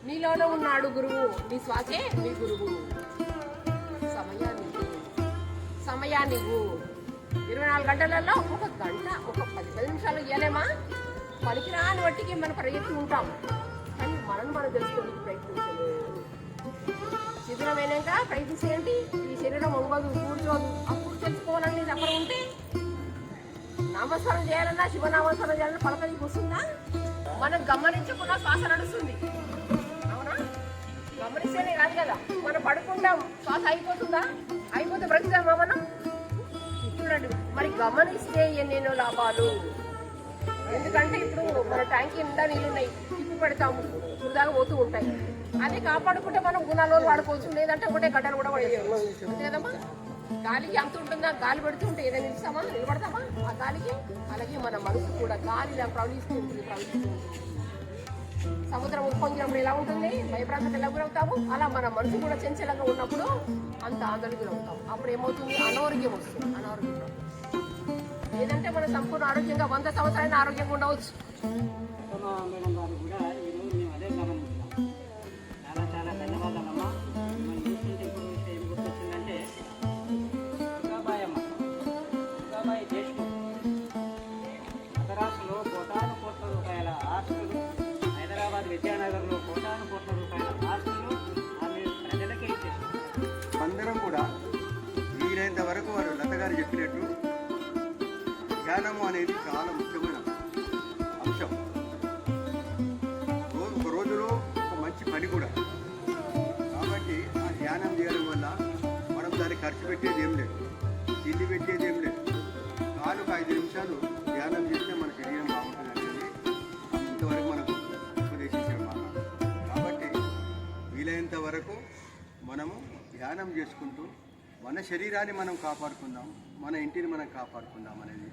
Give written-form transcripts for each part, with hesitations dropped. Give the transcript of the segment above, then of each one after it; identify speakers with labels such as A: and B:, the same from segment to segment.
A: నీలోనే ఉన్నాడు గురువు, నీ శ్వాసే నీ గురువు. సమయాన్ని 24 గంటలలో ఒక గంట, ఒక 10 నిమిషాలు ఇవ్వలేమా? పనికిరాని బట్టికి మన ప్రయత్నం ఉంటాం, కానీ మనం తెలుసుకోవడానికి ప్రయత్నించలేదు. శిథిలమైనాక ప్రయత్నించేయండి. ఈ శరీరం ఒంగదు, కూర్చోదు. అప్పుడు తెలుసుకోవాలని చెప్పడం ఉంటే నామస్మరణ చేయాలన్నా, శివనామస్మరణ చేయాలన్నా పలకనికి వస్తుందా? మనం గమనించకుండా శ్వాస నడుస్తుంది. అవునా? గమనిస్తేనే కాదు కదా. మనం పడుకుంటాం, శ్వాస అయిపోతుందా? అయిపోతే బ్రతుకుతామా మనం? చూడండి, మరి గమనిస్తే ఎన్నెన్నో లాభాలు. ఎందుకంటే ఇప్పుడు మన ట్యాంక్ నిండా నీళ్ళున్నాయి, తిప్పి పెడతాము, వృధాగా పోతూ ఉంటాయి. అదే కాపాడుకుంటే మనం గుణాలు వాడుకోవచ్చు, లేదంటే ఒకటే గడ్డలు కూడా పడేయచ్చు. అంతే కదమ్మా? గాలికి అంత ఉంటుందా? గాలి పెడుతుంటే ఏదైనా నిలబడతామా ఆ గాలికి? అలాగే మన మనసు కూడా గాలిలా ప్రవహిస్తుంది. సముద్రం ఉప్పొంగినప్పుడు ఎలా ఉంటుంది, భయప్రాంతం ఎలా గురవుతాము, అలా మన మనసు కూడా చంచలంగా ఉన్నప్పుడు అంత ఆందోళన గురవుతాం. అప్పుడు ఏమవుతుంది? అనారోగ్యం వస్తుంది. అనారోగ్యం లేదంటే మనం సంపూర్ణ ఆరోగ్యంగా 100 సంవత్సరాలైన ఆరోగ్యంగా ఉండవచ్చు.
B: విద్యానగర్లో కోటాను కోట్ల రూపాయల ఆస్తులు ఆమె ప్రజలకే ఇచ్చేసింది. అందరం కూడా వీలైనంత వరకు వారు లత గారు చెప్పినట్టు ధ్యానము అనేది చాలా ముఖ్యమైన అంశం. ఒక రోజులో ఒక మంచి పని కూడా. కాబట్టి ఆ ధ్యానం చేయడం వల్ల మనం దానికి ఖర్చు పెట్టేది ఏం లేదు, తిండి పెట్టేది ఏం లేదు. కాలుకు 5 నిమిషాలు ధ్యానం చేస్తే మన శరీరం బాగుంటుంది అనేది ఇంతవరకు మనకు వీలైనంత వరకు మనము ధ్యానం చేసుకుంటూ మన శరీరాన్ని మనం కాపాడుకుందాం, మన ఇంటిని మనం కాపాడుకుందాం అనేది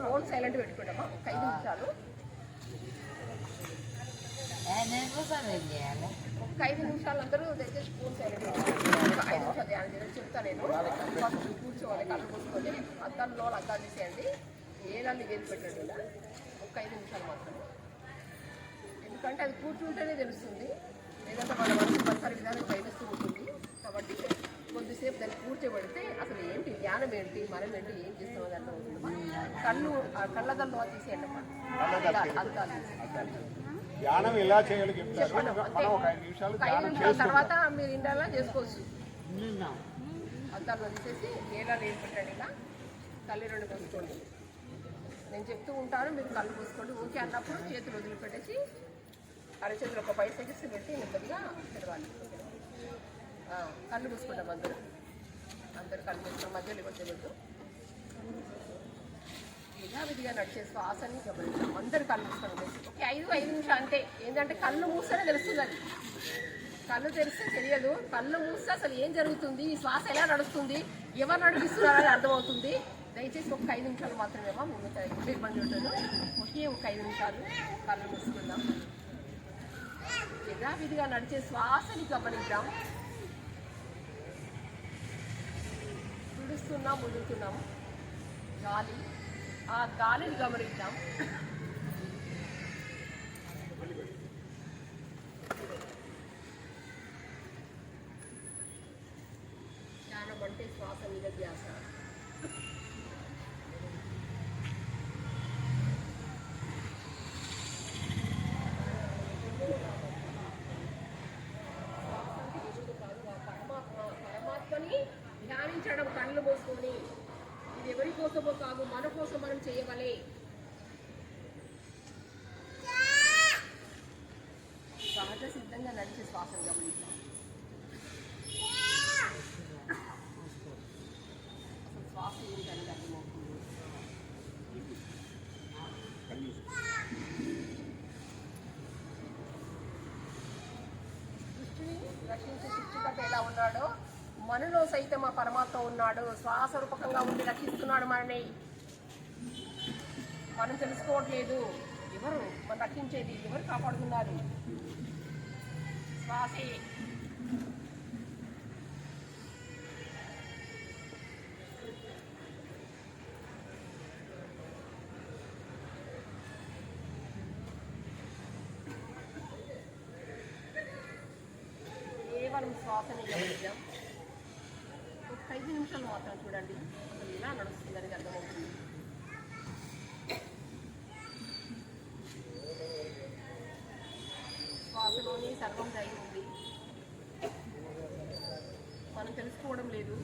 B: మనందరూ
A: సైలెంట్ పెట్టుకుంటామా? ఒక 5 నిమిషాలు. ఒక 5 నిమిషాలు అందరూ దయచేసి ఫోన్ సైలెంట్ పెట్టుకుంటాం. 5 నిమిషాలు ధ్యానం చేయాలి చెప్తాను నేను. ఫస్ట్ కూర్చోవాలి, కళ్ళు కూర్చుకొని అద్దాల్లో అద్దాలు తీసేయండి, ఏదాన్ని వేసి పెట్టండి ఇలా. ఒక 5 నిమిషాలు మాత్రం. ఎందుకంటే అది కూర్చుంటేనే తెలుస్తుంది, లేదంటే మన మనసు పరిసర విధానం ప్రయత్నిస్తూ ఉంటుంది. కాబట్టి కొద్దిసేపు దాన్ని కూర్చోబెడితే అసలు ఏంటి ధ్యానం ఏంటి, మనం ఏంటి, ఏం చేస్తామో దాంట్లో అవుతుందమ్మా. కళ్ళదల్లో తీసేయండి అమ్మా, అద్దాలు
C: ధ్యానం ఎలా చేయాలి
A: తర్వాత మీరు ఇండియాలో చేసుకోవచ్చు. అద్దాల్లో తీసేసి ఏలా వేసి పెట్టండి, ఇలా కళ్ళు 2 పోసుకోండి. నేను చెప్తూ ఉంటాను, మీరు కళ్ళు పోసుకోండి. ఓకే అన్నప్పుడు చేతులు వదిలిపెట్టేసి అరచేతులు ఒక 5 సెకండ్స్ పెట్టి నెమ్మదిగా తిరగాలి. కళ్ళు మూసుకుంటాం అందరూ కళ్ళు మూసుకుంటాం, మధ్యలో ఇవ్వట్లేదు. యథావిధిగా నడిచే శ్వాసని గమనిస్తాం. అందరు కళ్ళు మూసుకొని ఓకే 5 నిమిషాలు అంతే. ఏంటంటే కళ్ళు మూస్తేనే తెలుస్తుంది, అది కళ్ళు తెరిస్తే తెలియదు. కళ్ళు మూస్తే అసలు ఏం జరుగుతుంది, ఈ శ్వాస ఎలా నడుస్తుంది, ఎవరు నడిపిస్తున్నారని అర్థమవుతుంది. దయచేసి ఒక 5 నిమిషాలు మాత్రమేమో ముందు ఇబ్బంది ఉంటుంది. ఒకే ఒక 5 నిమిషాలు కళ్ళు మూసుకుందాం. యథావిధిగా నడిచే శ్వాసని గమనిద్దాం. పిలుస్తున్నాం, వదులుతున్నాం గాలి, ఆ గాలిని గమనిద్దాం. ధ్యానం అంటే శ్వాస మీద ధ్యాస. పరమాత్మని ధ్యానించడం కళ్ళు మూసుకొని, ఇది ఎవరి కోసమో కాదు, మన కోసం మనం చేయవలే. సహజ సిద్ధంగా నడిచే శ్వాసను గమనించాం. అసలు శ్వాస ఏంటనేది అర్థమవుతుంది. దృష్టిని రక్షించే సృష్టికర్త ఎలా ఉన్నాడో మనలో సైతం ఆ పరమాత్మ ఉన్నాడు. శ్వాస రూపకంగా ఉండి రక్షిస్తున్నాడు మనని. మనం తెలుసుకోవట్లేదు. ఎవరు మనం రక్షించేది, ఎవరు కాపాడుతున్నారు? శ్వాసే. కేవలం శ్వాసని గమనిద్దాం. ఒక 5 నిమిషాలు మాత్రం చూడండి, అసలు ఎలా నడుస్తుందని అర్థమవుతుంది. శ్వాసలోనే సర్వం దాగి ఉంది. మనం తెలుసుకోవడం లేదు.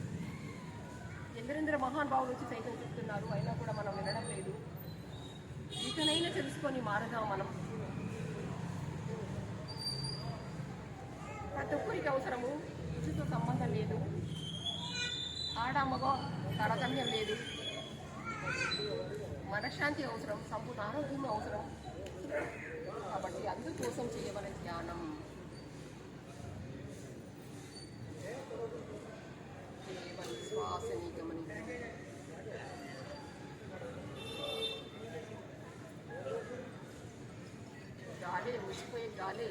A: ఎందరెందరో మహానుభావులు వచ్చి సైతం చెప్తున్నారు, అయినా కూడా మనం వినడం లేదు. ఇకనైనా తెలుసుకొని మారదాం మనం. ప్రతి ఒక్కరికి అవసరము. రుచితో సంబంధం లేదు. ఆడ మగ తారతమ్యం లేదు. మనశ్శాంతి అవసరం, సంపూర్ణ ఆరోగ్యం అవసరం. కాబట్టి అందుకోసం చేయవలసిన ధ్యానం. కేవలం శ్వాసని గమనించండి. గాలి ముసిపోయే గాలి,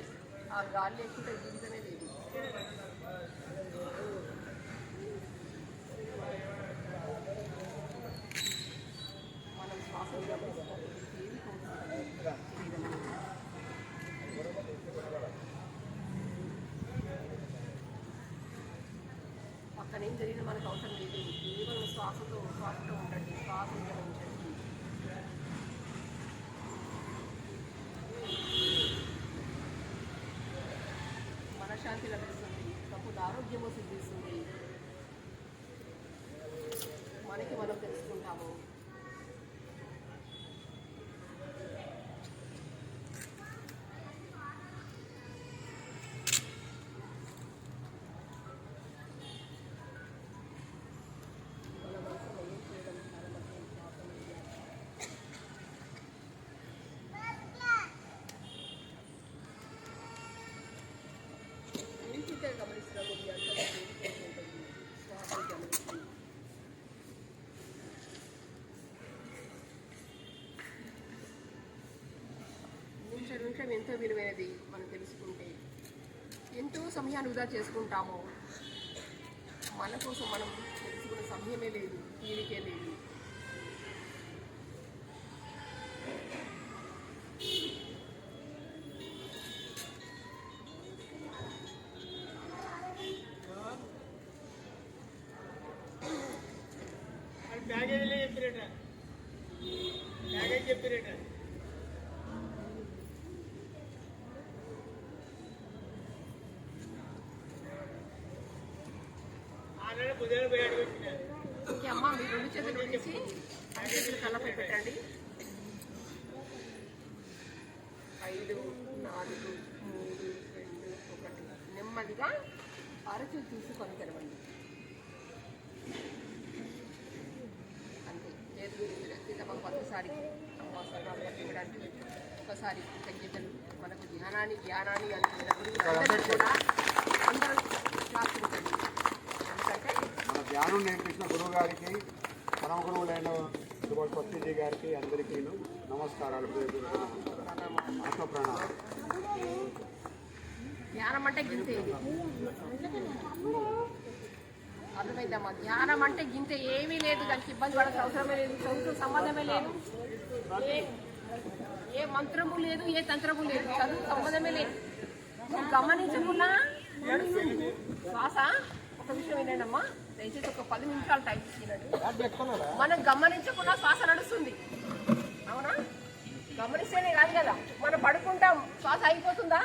A: ఆ గాలి లేకుంటే జీవితమే లేదు. మనం శ్వాసను గమనిస్తాం. పక్కన ఏం జరిగినా మనకు అవసరం లేదు. కేవలం శ్వాసతో ఉండండి. శ్వాసను గమనించండి. మనశ్శాంతి లభిస్తుంది, తప్పుడు ఆరోగ్యము సిద్ధిస్తుంది. మనకి మనం తెలుసుకుంటాము. గమనిస్తున్నాము. శ్వాసను గమనిస్తుంది. నిమిషం ఎంతో విలువైనది. మనం తెలుసుకుంటే ఎంతో సమయాన్ని వృధా చేసుకుంటాము. మన కోసం మనం తెలుసుకునే సమయమే లేదు, తీరికే లేదు. ఓకే అమ్మ, మీ 2 చేతులు తీసి 2 చేతులు కళ్ళపై పెట్టండి. 5, 4, 3, 2, 1. నెమ్మదిగా అరచేతులు తీసుకొని తెరవండి. అంతే. చేతులు సీతమ్మ ఒకసారి అమ్మాసనాలు ఇవ్వడానికి ఒకసారి కృతజ్ఞతలు. మనకు జ్ఞానాన్ని అంటున్న గురువులందరూ కూడా అందరూ ప్రార్థించండి.
C: మన ధ్యానం నేర్పించిన గురువు గారికి, పరమ గురువులైన సుభాష్ పత్రిజీ గారికి అందరికీ నమస్కారాలు. ఆత్మ ప్రణామాలు.
A: ధ్యానం అంటే గింతే. అర్థమైందమ్మా? ధ్యానం అంటే గింతే, ఏమీ లేదు. దానికి ఇబ్బంది పడాల్సిన అవసరమే లేదు. చదువుతో సంబంధమే లేదు. ఏ మంత్రము లేదు, ఏ తంత్రము లేదు. చదువు సంబంధమే లేదు. నువ్వు గమనించకుండా నడుస్తుంది శ్వాస. ఒక విషయం ఏంటమ్మా, దయచేసి ఒక 10 నిమిషాలు టైం ఇచ్చినట్టు మనం గమనించకుండా శ్వాస నడుస్తుంది. అవునా? గమనిస్తేనే కాదు కదా, మనం పడుకుంటాం, శ్వాస అయిపోతుందా?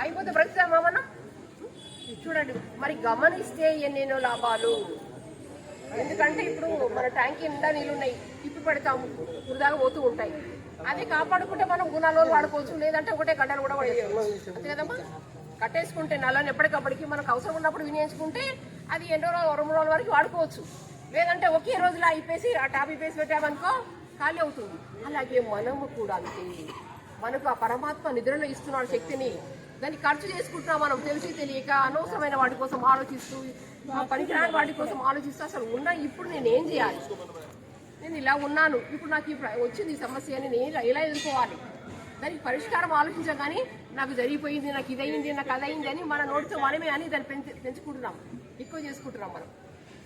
A: అయిపోతే బ్రతుకుతామా మనం? చూడండి, మరి గమనిస్తే ఎన్నెన్నో లాభాలు. ఎందుకంటే ఇప్పుడు మన ట్యాంక్ నిండా నీళ్ళు ఉన్నాయి, తిప్పి పెడతాము, వృధాగా పోతూ ఉంటాయి. అది కాపాడుకుంటే మనం గుణాలు వాడుకోవచ్చు, లేదంటే ఒకటే గడ్డలు కూడా పడేయచ్చు. అంతే కదమ్మా? కట్టేసుకుంటే నల్లని ఎప్పటికప్పటికి మనకు అవసరం ఉన్నప్పుడు వినియోగించుకుంటే అది ఎన్నో రోజులు 2-3 రోజుల వరకు వాడుకోవచ్చు. లేదంటే ఒకే రోజులో అయిపోయి ఆ టాప్ ఇప్పేసి పెట్టామనుకో ఖాళీ అవుతుంది. అలాగే మనము కూడా అంతే. మనకు ఆ పరమాత్మ నిద్రలో ఇస్తున్నాడు శక్తిని, దాన్ని ఖర్చు చేసుకుంటున్నాం మనం తెలిసి తెలియక. అనవసరమైన వాటి కోసం ఆలోచిస్తూ, పనికిరాని వాటి కోసం ఆలోచిస్తూ అసలు ఇప్పుడు నేను ఏం చేయాలి, నేను ఇలా ఉన్నాను, ఇప్పుడు నాకు వచ్చింది ఈ సమస్య అని నేను ఎలా ఎదుర్కోవాలి, దానికి పరిష్కారం ఆలోచించగానే నాకు జరిగిపోయింది, నాకు ఇదయింది, నాకు అదయింది అని మన నోటితో మనమే అని దాన్ని పెంచుకుంటున్నాం, ఎక్కువ చేసుకుంటున్నాం మనం.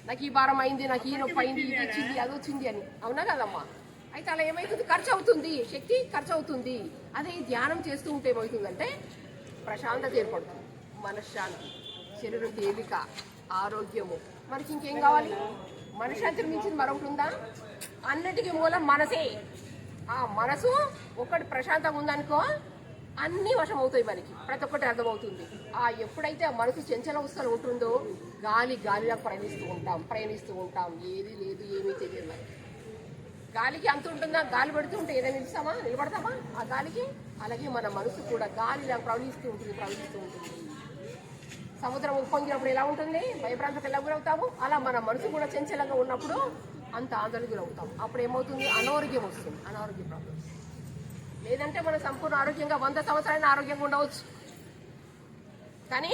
A: నాకు ఈ భారం అయింది, నాకు ఈ నొప్పి అయింది, ఇది వచ్చింది, అది వచ్చింది అని. అవునా కదమ్మా? అయితే అలా ఏమవుతుంది? ఖర్చు అవుతుంది, శక్తి ఖర్చు అవుతుంది. అదే ధ్యానం చేస్తూ ఉంటే ఏమవుతుందంటే ప్రశాంతత ఏర్పడుతుంది, మనశ్శాంతి, శరీరం తేలిక, ఆరోగ్యము. మనకి ఇంకేం కావాలి? మనశ్శాంతిని మించింది మరొకటి ఉందా? అన్నిటికీ మూలం మనసే. ఆ మనసు ఒకటి ప్రశాంతంగా ఉందనుకో అన్నీ వశం అవుతాయి, మనకి ప్రతి ఒక్కటి అర్థమవుతుంది. ఎప్పుడైతే ఆ మనసు చంచలవస్థలు ఉంటుందో గాలిలా ప్రయాణిస్తూ ఉంటాం. ఏది లేదు, ఏమీ తెలియదు మనకి. గాలికి అంత ఉంటుందా? గాలి పెడుతూ ఉంటే ఏదైనా నిలబడతామా ఆ గాలికి? అలాగే మన మనసు కూడా గాలిలా ప్రవహిస్తూ ఉంటుంది. సముద్రం ఉప్పొంగినప్పుడు ఎలా ఉంటుంది, భయభ్రాంతకు ఎలా గురవుతాము, అలా మన మనసు కూడా చంచలంగా ఉన్నప్పుడు అంత ఆందోళన గురవుతాం. అప్పుడు ఏమవుతుంది? అనారోగ్యం వస్తుంది, అనారోగ్య ప్రాబ్లమ్స్. లేదంటే మనం సంపూర్ణ ఆరోగ్యంగా 100 సంవత్సరాలైనా ఆరోగ్యంగా ఉండవచ్చు. కానీ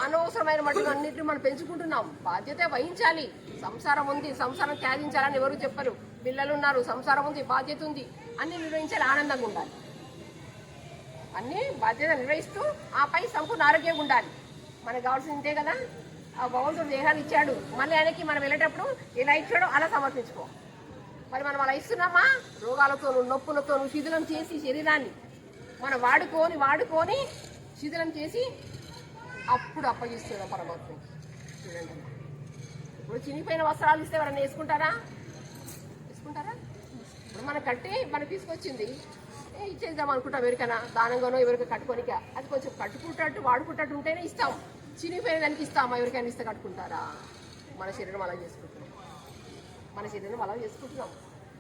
A: అనవసరమైన మట్టుకు అన్నింటినీ మనం పెంచుకుంటున్నాం. బాధ్యత వహించాలి. సంసారం ఉంది, సంసారం త్యాగించాలని ఎవరు చెప్పరు. పిల్లలు ఉన్నారు, సంసారం ఉంది, బాధ్యత ఉంది, అన్ని నిర్వహించాలి, ఆనందంగా ఉండాలి. అన్ని బాధ్యత నిర్వహిస్తూ ఆపై సంపూర్ణ ఆరోగ్యంగా ఉండాలి. మనకు కావాల్సిందే కదా. ఆ భగవంతుడు దేహాన్ని ఇచ్చాడు, మళ్ళీ ఆయనకి మనం వెళ్ళేటప్పుడు ఎలా ఇచ్చాడో అలా సమర్పించుకో. మరి మనం అలా ఇస్తున్నామా? రోగాలతోనూ నొప్పులతోనూ శిథిలం చేసి శరీరాన్ని మనం వాడుకొని శిథిలం చేసి అప్పుడు అప్పగిస్తున్నాం పరమాత్మకి. చూడండి, ఇప్పుడు చినిగిపోయిన వస్త్రాలు ఇస్తే ఎవరైనా వేసుకుంటారా? ఇప్పుడు మనం కట్టి మనకు తీసుకొచ్చింది ఇచ్చేద్దాం అనుకుంటాం, ఎవరికైనా దానంగానో ఎవరికైనా కట్టుకోనిక. అది కొంచెం కట్టుకుంటట్టు వాడుకుంటట్టు ఉంటేనే ఇస్తాం. చినిగిపోయిన దానికి ఇస్తామా? ఎవరికైనా ఇస్తే కట్టుకుంటారా? మన శరీరం అలా చేసుకుంటున్నాం.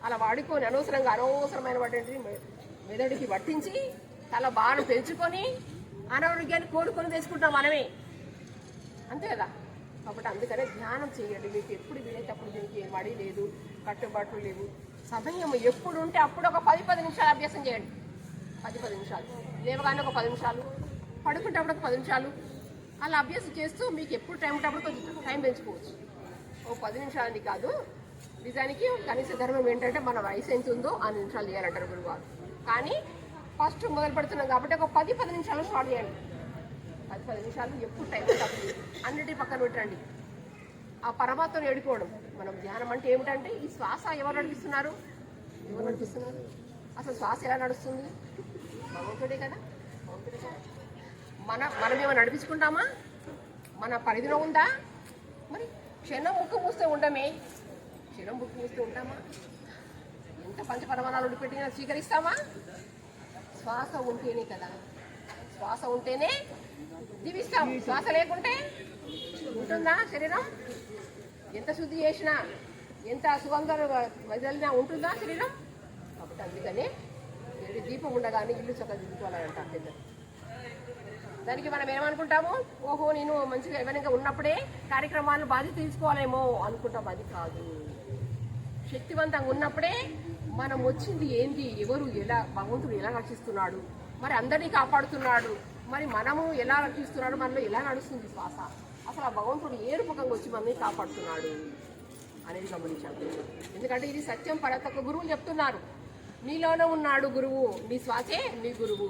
A: అలా వాడుకొని అనవసరమైన వాటి మెదడుకి పట్టించి తల భారం పెంచుకొని అనారోగ్యాన్ని కోరుకొని తెచ్చుకుంటాం మనమే. అంతే కదా? కాబట్టి అందుకనే ధ్యానం చేయండి. మీకు ఎప్పుడు వీలైతే అప్పుడు దీనికి మడి లేదు, కట్టుబాట్లు లేవు. సమయం ఎప్పుడు ఉంటే అప్పుడు ఒక 10 నిమిషాలు అభ్యాసం చేయండి. 10 నిమిషాలు లేవగానే ఒక 10 నిమిషాలు, పడుకుంటప్పుడు ఒక 10 నిమిషాలు, అలా అభ్యాసం చేస్తూ మీకు ఎప్పుడు టైం ఉంటే కొంచెం టైం పెంచుకోవచ్చు. ఓ 10 నిమిషాలని కాదు. నిజానికి కనీస ధర్మం ఏంటంటే మన వయసు ఎంత ఉందో 6 నిమిషాలు చేయాలంటారు గురువారు. కానీ ఫస్ట్ మొదలు పెడుతున్నాం కాబట్టి ఒక 10 నిమిషాలు స్టార్ట్ చేయండి. 10 నిమిషాలు ఎప్పుడు టైం తప్పదు. అన్నిటి పక్కన పెట్టండి. ఆ పరమాత్మను ఏడుకోవడం. మనం ధ్యానం అంటే ఏమిటంటే ఈ శ్వాస ఎవరు నడిపిస్తున్నారు? అసలు శ్వాస ఎలా నడుస్తుంది? భగవంతుడే కదా. మనం ఏమైనా నడిపించుకుంటామా? మన పరిధిలో ఉందా? మరి క్షణం ముక్కు మూస్తే ఉండమే, క్షణం ముక్కు మూస్తే ఉంటామా? ఎంత పంచపరమాణాలు ఉడిపెట్టినా స్వీకరిస్తామా? శ్వాస ఉంటేనే కదా, శ్వాస ఉంటేనే జీవిస్తాం. శ్వాస లేకుంటే ఉంటుందా శరీరం? ఎంత శుద్ధి చేసినా, ఎంత సుగంధాలు వదిలినా ఉంటుందా శరీరం? కాబట్టి అందుకనే దీపం ఉండగానే ఇల్లు చక్కగా దిద్దుకోవాలని అంటారు పెద్దలు. దానికి మనం ఏమనుకుంటాము? ఓహో, నేను మంచిగా ఎవరైనా ఉన్నప్పుడే కార్యక్రమాలను బాధ్యత తీసుకోవాలేమో అనుకుంటాం. అది కాదు. శక్తివంతంగా ఉన్నప్పుడే మనం వచ్చింది ఏంటి, ఎవరు, ఎలా, భగవంతుడు ఎలా రక్షిస్తున్నాడు, మరి అందరినీ కాపాడుతున్నాడు, మరి మనము ఎలా రక్షిస్తున్నాడు, మనలో ఎలా నడుస్తుంది శ్వాస, అసలు ఆ భగవంతుడు ఏ రూపకంగా వచ్చి మనల్ని కాపాడుతున్నాడు అనేది గమనించాలి. ఎందుకంటే ఇది సత్యం. పరతొక్క గురువులు చెప్తున్నారు, నీలోనే ఉన్నాడు గురువు, నీ శ్వాసే నీ గురువు.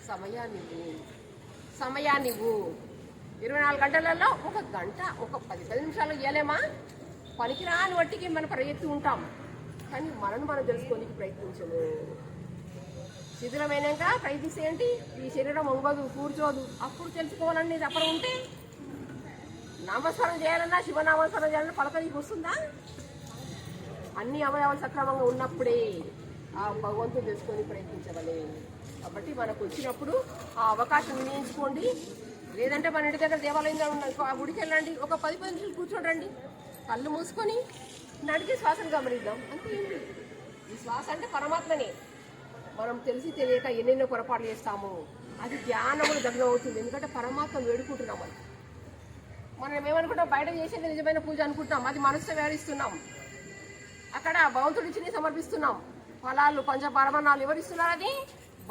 A: సమయాన్ని 24 గంటలలో ఒక గంట, ఒక 10 నిమిషాలు ఇవ్వలేమా? పనికిరాని వట్టికి మనం ప్రయత్నం ఉంటాం, కానీ మనం తెలుసుకోనికి ప్రయత్నించము. శిథిలమైనాక ప్రయత్నిస్తే ఏంటి? ఈ శరీరం వంగదు, కూర్చోదు. అప్పుడు తెలుసుకోవాలని తప్పన ఉంటే నామస్మరణ చేయాలన్నా శివనామస్మరణ చేయాలన్నా పలక నీకు వస్తుందా? అన్ని అవయవాలు సక్రమంగా ఉన్నప్పుడే ఆ భగవంతుని తెలుసుకొని ప్రయత్నించవాలి. కాబట్టి మనకు వచ్చినప్పుడు ఆ అవకాశం వినియోగించుకోండి. లేదంటే మన ఇంటి దగ్గర దేవాలయంగా ఉన్న ఆ గుడికి వెళ్ళండి, ఒక 10 నిమిషాలు కూర్చోండి, కళ్ళు మూసుకొని నడిచి శ్వాసను గమనిద్దాం. అంతే. ఈ శ్వాస అంటే పరమాత్మనే. మనం తెలిసి తెలియక ఎన్నెన్నో పొరపాట్లు చేస్తాము. అది ధ్యానములు దగ్గర అవుతుంది. ఎందుకంటే పరమాత్మను వేడుకుంటున్నాం. మనం ఏమనుకుంటాం, బయట చేసేది నిజమైన పూజ అనుకుంటాం, అది మనసుతో వ్యవహరిస్తున్నాం. అక్కడ భగవంతుడిచ్చిని సమర్పిస్తున్నాం. ఫలాలు పంచపరమాణాలు ఎవరిస్తున్నారు? అది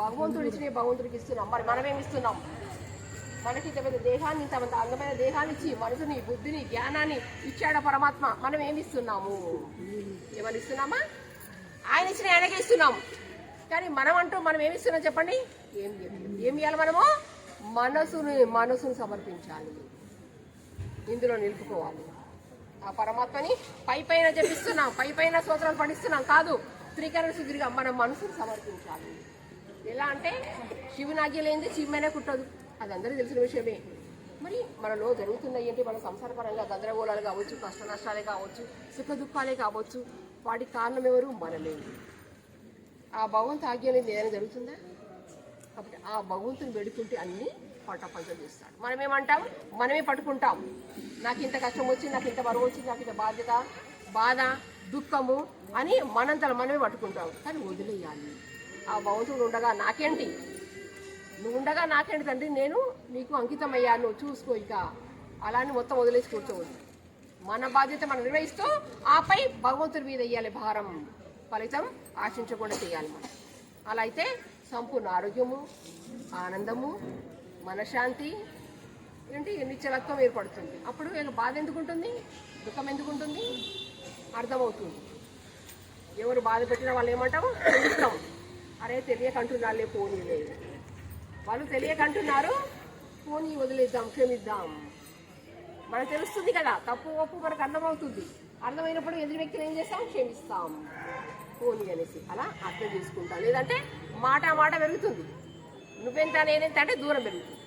A: భగవంతుడిచ్చిని భగవంతుడికి ఇస్తున్నాం. మరి మనమేమి ఇస్తున్నాం? మనకి ఇంత పెద్ద దేహాన్ని, ఇంత అందమైన దేహాన్ని ఇచ్చి మనసుని, బుద్ధిని, జ్ఞానాన్ని ఇచ్చాడ పరమాత్మ. మనం ఏమి ఇస్తున్నాము? ఏమని ఇస్తున్నామా? ఆయన ఇచ్చిన ఆయనకే ఇస్తున్నాం. కానీ మనం అంటూ మనం ఏమి ఇస్తున్నాం చెప్పండి? ఏం ఇవ్వాలి? మనము మనసును సమర్పించాలి, ఇందులో నిలుపుకోవాలి. ఆ పరమాత్మని పైన చెప్పిస్తున్నాం, పైన స్తోత్రాలు పఠిస్తున్నాం కాదు. త్రికరణ శుద్ధిగా మనం మనసును సమర్పించాలి. ఎలా అంటే శివుని ఆజ్ఞ లేనిది చీమైనా కుట్టదు, అది అందరికీ తెలిసిన విషయమే. మరి మనలో జరుగుతున్నాయి ఏంటి? మన సంసారపరంగా గందరగోళాలు కావచ్చు, కష్ట నష్టాలే కావచ్చు, సుఖ దుఃఖాలే కావచ్చు, వాటికి కారణం ఎవరు? మనమే. ఆ భగవంతు ఆజ్ఞ లేనిది ఏదైనా జరుగుతుందా? కాబట్టి ఆ భగవంతుని వేడుకుంటే అన్నీ పట్టపంచం చేస్తాడు. మనమేమంటాం? మనమే పట్టుకుంటాం. నాకు ఇంత కష్టం వచ్చింది, నాకు ఇంత బరువు వచ్చింది, నాకు ఇంత బాధ్యత, బాధ, దుఃఖము అని మనంతలో మనమే పట్టుకుంటాం. కానీ వదిలేయాలి. ఆ భగవంతుడు ఉండగా నాకేంటి, నువ్వు ఉండగా నాకేంటి తండ్రి, నేను నీకు అంకితమయ్యా, నువ్వు చూసుకో. ఇక అలానే మొత్తం వదిలేసి కూర్చోవద్దు. మన బాధ్యత మనం నిర్వహిస్తూ ఆపై భగవంతుడి మీద వేయాలి భారం. ఫలితం ఆశించకుండా చేయాలి మనం. అలా అయితే సంపూర్ణ ఆరోగ్యము, ఆనందము, మనశ్శాంతి ఏంటి నిత్యలత్వం ఏర్పడుతుంది. అప్పుడు బాధ ఎందుకు ఉంటుంది, దుఃఖం ఎందుకు ఉంటుంది అర్థమవుతుంది. ఎవరు బాధ పెట్టినా వాళ్ళు ఏమంటాము? తెలుస్తాం. అరే తెలియకంటున్నారులే, పోనీ లేదు, వాళ్ళు తెలియకంటున్నారు, పోనీ వదిలేద్దాం, క్షమిద్దాం. మనకు తెలుస్తుంది కదా, తప్పు ఒప్పు మనకు అర్థమవుతుంది. అర్థమైనప్పుడు ఎదురు వ్యక్తిని ఏం చేస్తాం? క్షమిస్తాం, పోనీ అనేసి అలా అర్థం చేసుకుంటాం. లేదంటే మాట పెరుగుతుంది, నువ్వెంత నేనెంత అంటే దూరం పెరుగుతుంది.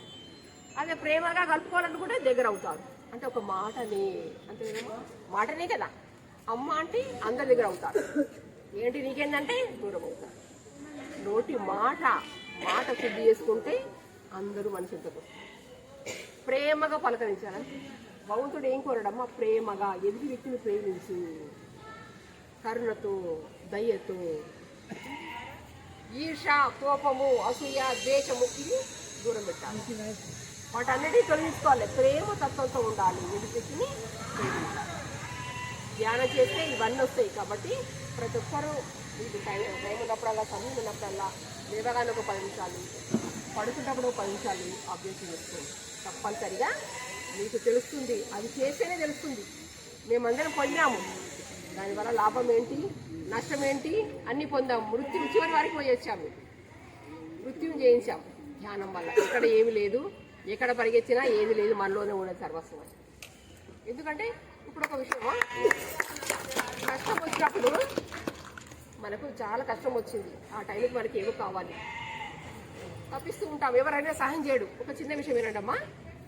A: అదే ప్రేమగా కలుపుకోవాలనుకుంటే దగ్గర అవుతారు. అంటే ఒక మాటనే, అంటే మాటనే కదా అమ్మ అంటే అందరి దగ్గర అవుతారు. ఏంటి నీకేందంటే దూరం అవుతారు. నోటి మాట శుద్ధి చేసుకుంటే అందరూ మనిషి ఎంతకు ప్రేమగా పలకరించాలని భగవంతుడు ఏం కోరడమ్మా? ప్రేమగా ఎదుటి వ్యక్తిని ప్రేమించు, కరుణతో, దయతో. ఈర్ష, కోపము, అసూయ, ద్వేషము ఇవి దూరం పెట్టాలి. వాటన్నిటినీ తొలగించుకోవాలి. ప్రేమ తత్వంతో ఉండాలి, ఎదుటి వ్యక్తిని ప్రేమించాలి. ధ్యానం చేస్తే ఇవన్నీ వస్తాయి. కాబట్టి ప్రతి ఒక్కరూ మీకు టైం ఉన్నప్పుడల్లా, సమయం ఉన్నప్పుడల్లా లేవగానే ఒక 10 నిమిషాలు, పడుకున్నప్పుడు ఒక 10 నిమిషాలు అభ్యాసం చేసుకోండి. తప్పనిసరిగా మీకు తెలుస్తుంది. అది చేస్తేనే తెలుస్తుంది. మేమందరం పొందాము, దానివల్ల లాభం ఏంటి, నష్టం ఏంటి అన్నీ పొందాము. మృత్యువు చివరి వారికి పోయి వచ్చాము, మృత్యువుని జయించాము ధ్యానం వల్ల. ఎక్కడ ఏమి లేదు, ఎక్కడ పరిగెత్తినా ఏమి లేదు, మనలోనే ఉన్నది సర్వస్వం. ఎందుకంటే ఇప్పుడు ఒక విషయము, కష్టం వచ్చినప్పుడు మనకు చాలా కష్టం వచ్చింది, ఆ టైంకి మనకి ఏమో కావాలి, తప్పిస్తూ ఉంటాం. ఎవరైనా సహాయం చేయడు. ఒక చిన్న విషయం ఏంటమ్మా,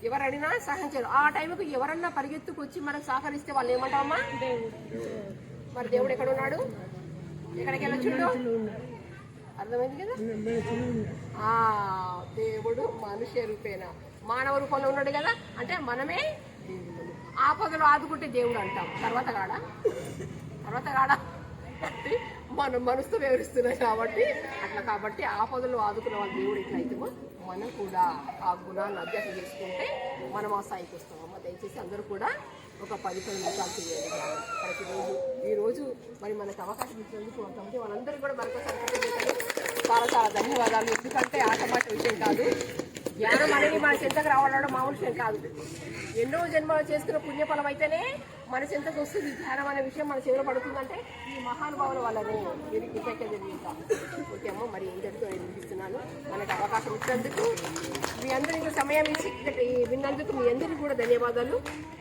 A: ఎవరైనా సహాయం చేయడు. ఆ టైంకి ఎవరన్నా పరిగెత్తుకు వచ్చి మనకు సహకరిస్తే వాళ్ళు ఏమంటామమ్మా? మరి దేవుడు ఎక్కడ ఉన్నాడు, ఎక్కడికి వెళ్ళొచ్చుండు? అర్థమైంది కదా? దేవుడు మనుష్య రూపేణ మానవ రూపంలో ఉన్నాడు కదా. అంటే మనమే ఆపదలు ఆదుకుంటే దేవుడు అంటాం. తర్వాత కాడ మనం మనసుతో వివరిస్తున్నాం కాబట్టి అట్లా. కాబట్టి ఆపదలు ఆదుకున్న వాళ్ళ దేవుడు ఎట్లయితేమో మనం కూడా ఆ గుణాలను అభ్యాసం చేసుకుంటే మనం ఆ స్థాయికి వస్తాం. అమ్మ దయచేసి అందరూ కూడా ఒక 10 నిమిషాలు చేయాలి ప్రతిరోజు. ఈరోజు మరి మనకు అవకాశం ఇచ్చినందుకు కాబట్టి వాళ్ళందరికీ కూడా మనకు చాలా ధన్యవాదాలు. ఎందుకంటే ఆటమాట విషయం కాదు, జ్ఞానం అనేది మన చెంతకు రావాలడం మామూలు విషయం కాదు. ఎన్నో జన్మలు చేసుకున్న పుణ్యఫలం అయితేనే మన చెంతకు వస్తుంది. ధ్యానం అనే విషయం మన చెవిలో పడుతుందంటే ఈ మహానుభావుల వల్లనే వీరికి ఇంకెక్కడికి. ఓకే అమ్మ, మరి ఇంతటితో నేను వినిపిస్తున్నాను. మనకు అవకాశం ఇచ్చినందుకు, మీ అందరికీ సమయం ఇచ్చి విన్నందుకు మీ అందరికీ కూడా ధన్యవాదాలు,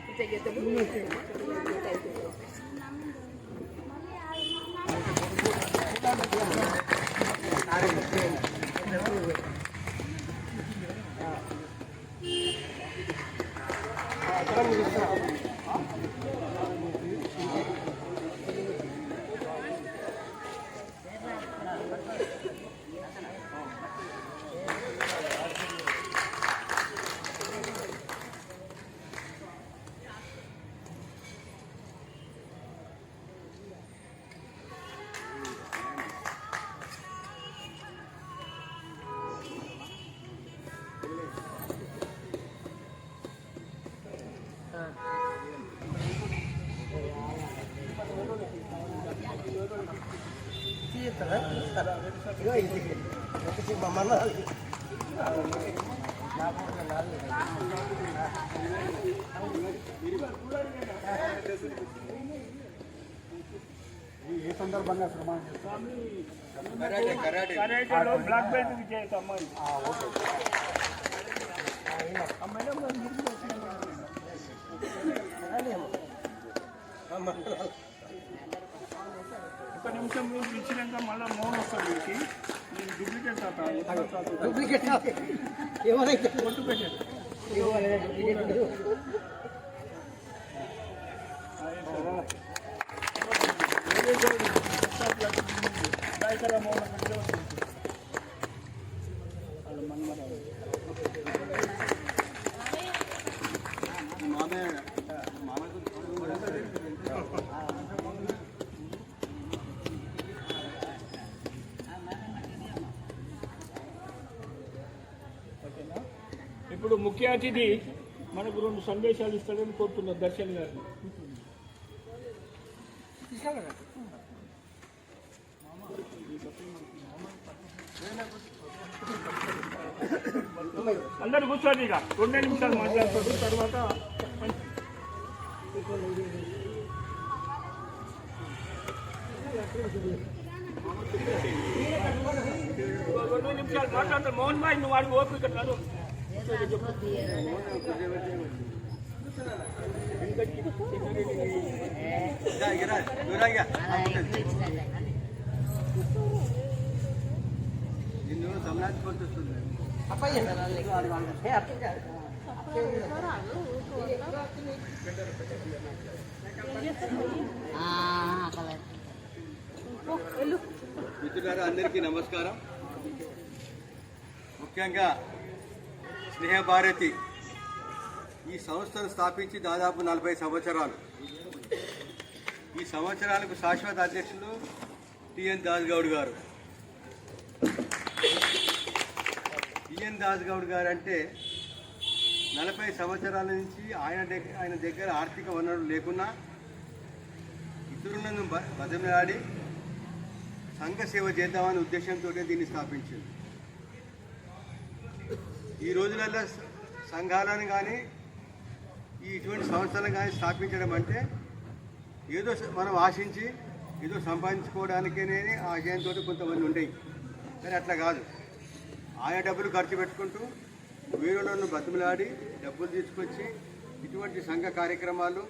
A: కృతజ్ఞతలు. Thank you.
C: ఏ సందర్భంగా ప్రమాణం చేస్తాం?
B: కరాటే
D: బ్లాక్ బెల్ట్ విజేత అమ్మాయి.
C: ఓకే.
D: ఒక నిమిషం మీరు ఇచ్చినాక మళ్ళీ మౌన్ వస్తుంది వీరికి. నేను డూప్లికేట్ కొట్టు పెట్టాను. మౌన్ ఇప్పుడు ముఖ్య అతిథి మనకు 2 సందేశాలు ఇస్తాడని కోరుతున్నారు దర్శన్ గారిని. అందరు కూర్చోండి, ఇక 2 నిమిషాలు మాట్లాడుతుంది. తర్వాత 2 నిమిషాలు మాట్లాడతారు. మోహన్ భాయ్ నువ్వు వాడికి ఓపిక కాదు.
B: నిన్ను సంలాచుకోవాల్సి వస్తుంది. మిత్రులారా, అందరికీ నమస్కారం. ముఖ్యంగా స్నేహభారతి ఈ సంస్థను స్థాపించి దాదాపు 40 సంవత్సరాలు. ఈ సంవత్సరాలకు శాశ్వత అధ్యక్షులు టిఎన్ దాస్ గౌడ్ గారు. టిఎన్ దాస్ గౌడ్ గారు అంటే 40 సంవత్సరాల నుంచి ఆయన దగ్గర ఆర్థిక వనరులు లేకున్నా ఇతరులను బతిమలాడి సంఘ సేవ చేద్దామనే ఉద్దేశంతో దీన్ని స్థాపించింది. ఈ రోజులలో సంఘాలను కానీ ఇటువంటి సంస్థలను కానీ స్థాపించడం అంటే ఏదో మనం ఆశించి ఏదో సంపాదించుకోవడానికేనే ఆశయంతో కొంతమంది ఉండేవి. కానీ అట్లా కాదు. ఆయా డబ్బులు ఖర్చు పెట్టుకుంటూ వీరులను బతిమలాడి డబ్బులు తీసుకొచ్చి ఇటువంటి సంఘ కార్యక్రమాలు,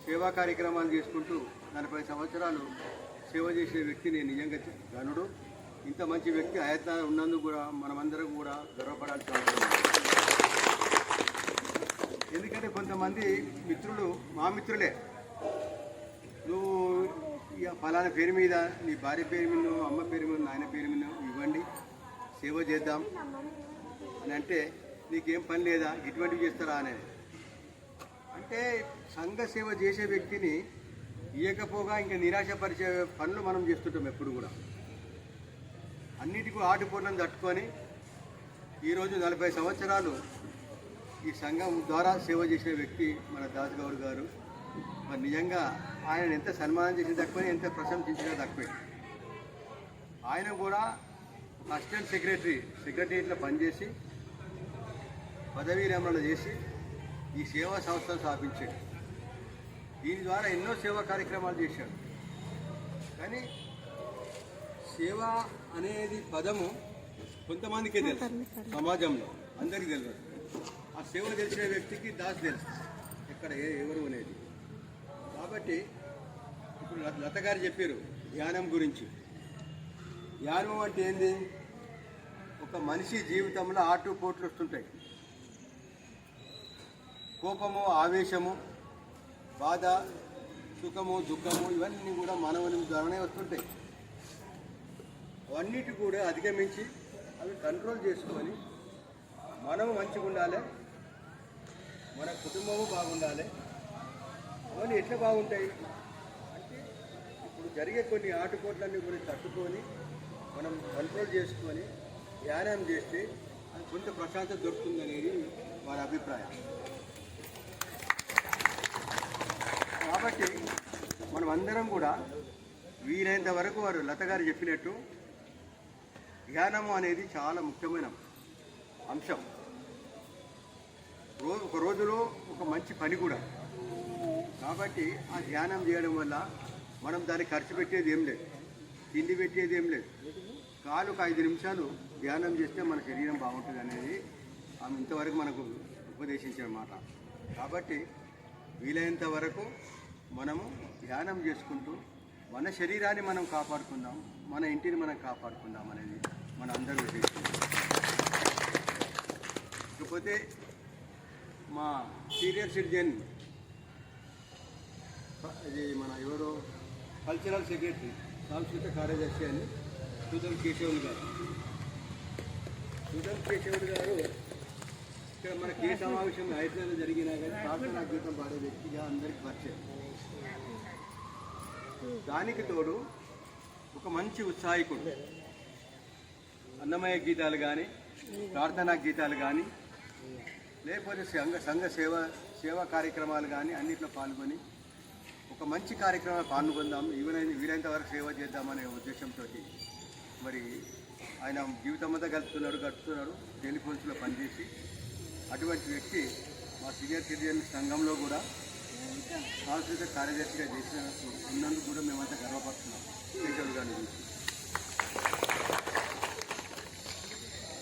B: సేవా కార్యక్రమాలు చేసుకుంటూ 40 సంవత్సరాలు సేవ చేసే వ్యక్తి నేను నిజంగా ధనుడు. ఇంత మంచి వ్యక్తి ఆయత్న ఉన్నందుకు కూడా మనమందరం కూడా గర్వపడాల్సిన అవసరం ఉంది. ఎందుకంటే కొంతమంది మిత్రులు మా మిత్రులే, నువ్వు ఇక ఫలానా పేరు మీద నీ భార్య పేరు మీద, అమ్మ పేరు మీద, నాయన పేరు మీద ఇవ్వండి, సేవ చేద్దాం అని అంటే నీకేం పని లేదా, ఇటువంటివి చేస్తారా అనేది. అంటే సంఘ సేవ చేసే వ్యక్తిని ఇవ్వకపోగా ఇంకా నిరాశపరిచే పనులు మనం చేస్తుంటాం ఎప్పుడు కూడా. అన్నిటికీ ఆటుపోట్లను తట్టుకొని ఈరోజు 40 సంవత్సరాలు ఈ సంఘం ద్వారా సేవ చేసే వ్యక్తి మన దాస్ గౌడ్ గారు. మరి నిజంగా ఆయన ఎంత సన్మానం చేసిన తక్కువని, ఎంత ప్రశంసించినా తక్కువే. ఆయన కూడా అసిస్టెంట్ సెక్రటరీలో పనిచేసి పదవీ విరమణ చేసి ఈ సేవా సంస్థను స్థాపించాడు. దీని ద్వారా ఎన్నో సేవా కార్యక్రమాలు చేశాడు. కానీ సేవ అనేది పదము కొంతమందికే తెలుసు, సమాజంలో అందరికీ తెలియదు. ఆ సేవ తెలిసిన వ్యక్తికి దాస్ తెలుసు ఎక్కడ ఎవరు అనేది. కాబట్టి ఇప్పుడు లత గారు చెప్పారు ధ్యానం గురించి. ధ్యానం అంటే ఏంది? ఒక మనిషి జీవితంలో ఆటుపోట్లు వస్తుంటాయి. కోపము, ఆవేశము, బాధ, సుఖము, దుఃఖము ఇవన్నీ కూడా మానవుని ద్వారానే వస్తుంటాయి. అవన్నిటి కూడా అధిగమించి అవి కంట్రోల్ చేసుకొని మనము మంచిగా ఉండాలి, మన కుటుంబము బాగుండాలి. అవన్నీ ఎట్లా బాగుంటాయి అంటే ఇప్పుడు జరిగే కొన్ని ఆటుపోట్లన్నీ కూడా తట్టుకొని మనం కంట్రోల్ చేసుకొని ధ్యానం చేస్తే అది కొంత ప్రశాంతత దొరుకుతుందనేది వారి అభిప్రాయం. కాబట్టి మనం అందరం కూడా వీలైనంత వరకు వారు లత గారు చెప్పినట్టు ధ్యానము అనేది చాలా ముఖ్యమైన అంశం. ఒక రోజులో ఒక మంచి పని కూడా. కాబట్టి ఆ ధ్యానం చేయడం వల్ల మనం దానికి ఖర్చు పెట్టేది ఏం లేదు, తిండి పెట్టేది ఏం లేదు. కాలుకు 5 నిమిషాలు ధ్యానం చేస్తే మన శరీరం బాగుంటుంది అనేది ఆమె ఇంతవరకు మనకు ఉపదేశించిన మాట. కాబట్టి వీలైనంత వరకు మనము ధ్యానం చేసుకుంటూ మన శరీరాన్ని మనం కాపాడుకుందాం, మన ఇంటిని మనం కాపాడుకుందాం అనేది మన అందరూ ఉద్దేశించాం. ఇకపోతే మా సీనియర్ సిటిజన్ ఇది మన ఎవరో కల్చరల్ సెక్రటరీ సాంస్కృతిక కార్యదర్శి అని సుధం కేశవులు గారు. సుధం కేశవులు గారు ఇక్కడ మన కే సమావేశం హైదరాబాద్లో జరిగినా కానీ ప్రార్థనా గీతం పాడే వ్యక్తిగా అందరికీ పరిచయం. దానికి తోడు ఒక మంచి ఉత్సాహికుడు. అన్నమయ్య గీతాలు కానీ, ప్రార్థనా గీతాలు కానీ, లేకపోతే సంఘ సేవా కార్యక్రమాలు కానీ అన్నింటిలో పాల్గొని ఒక మంచి కార్యక్రమాలు పాల్గొందాం, వీలైనంత వరకు సేవ చేద్దామనే ఉద్దేశంతో మరి ఆయన జీవితం అంతా గడుపుతున్నాడు. టెలిఫోన్స్లో పనిచేసి అటువంటి వ్యక్తి మా సీనియర్ సిటిజన్ సంఘంలో కూడా సాంస్కృతిక కార్యదర్శిగా ఉన్నందుకు కూడా మేమంతా గర్వపడుతున్నాం కేశవులు గారిని చూసి.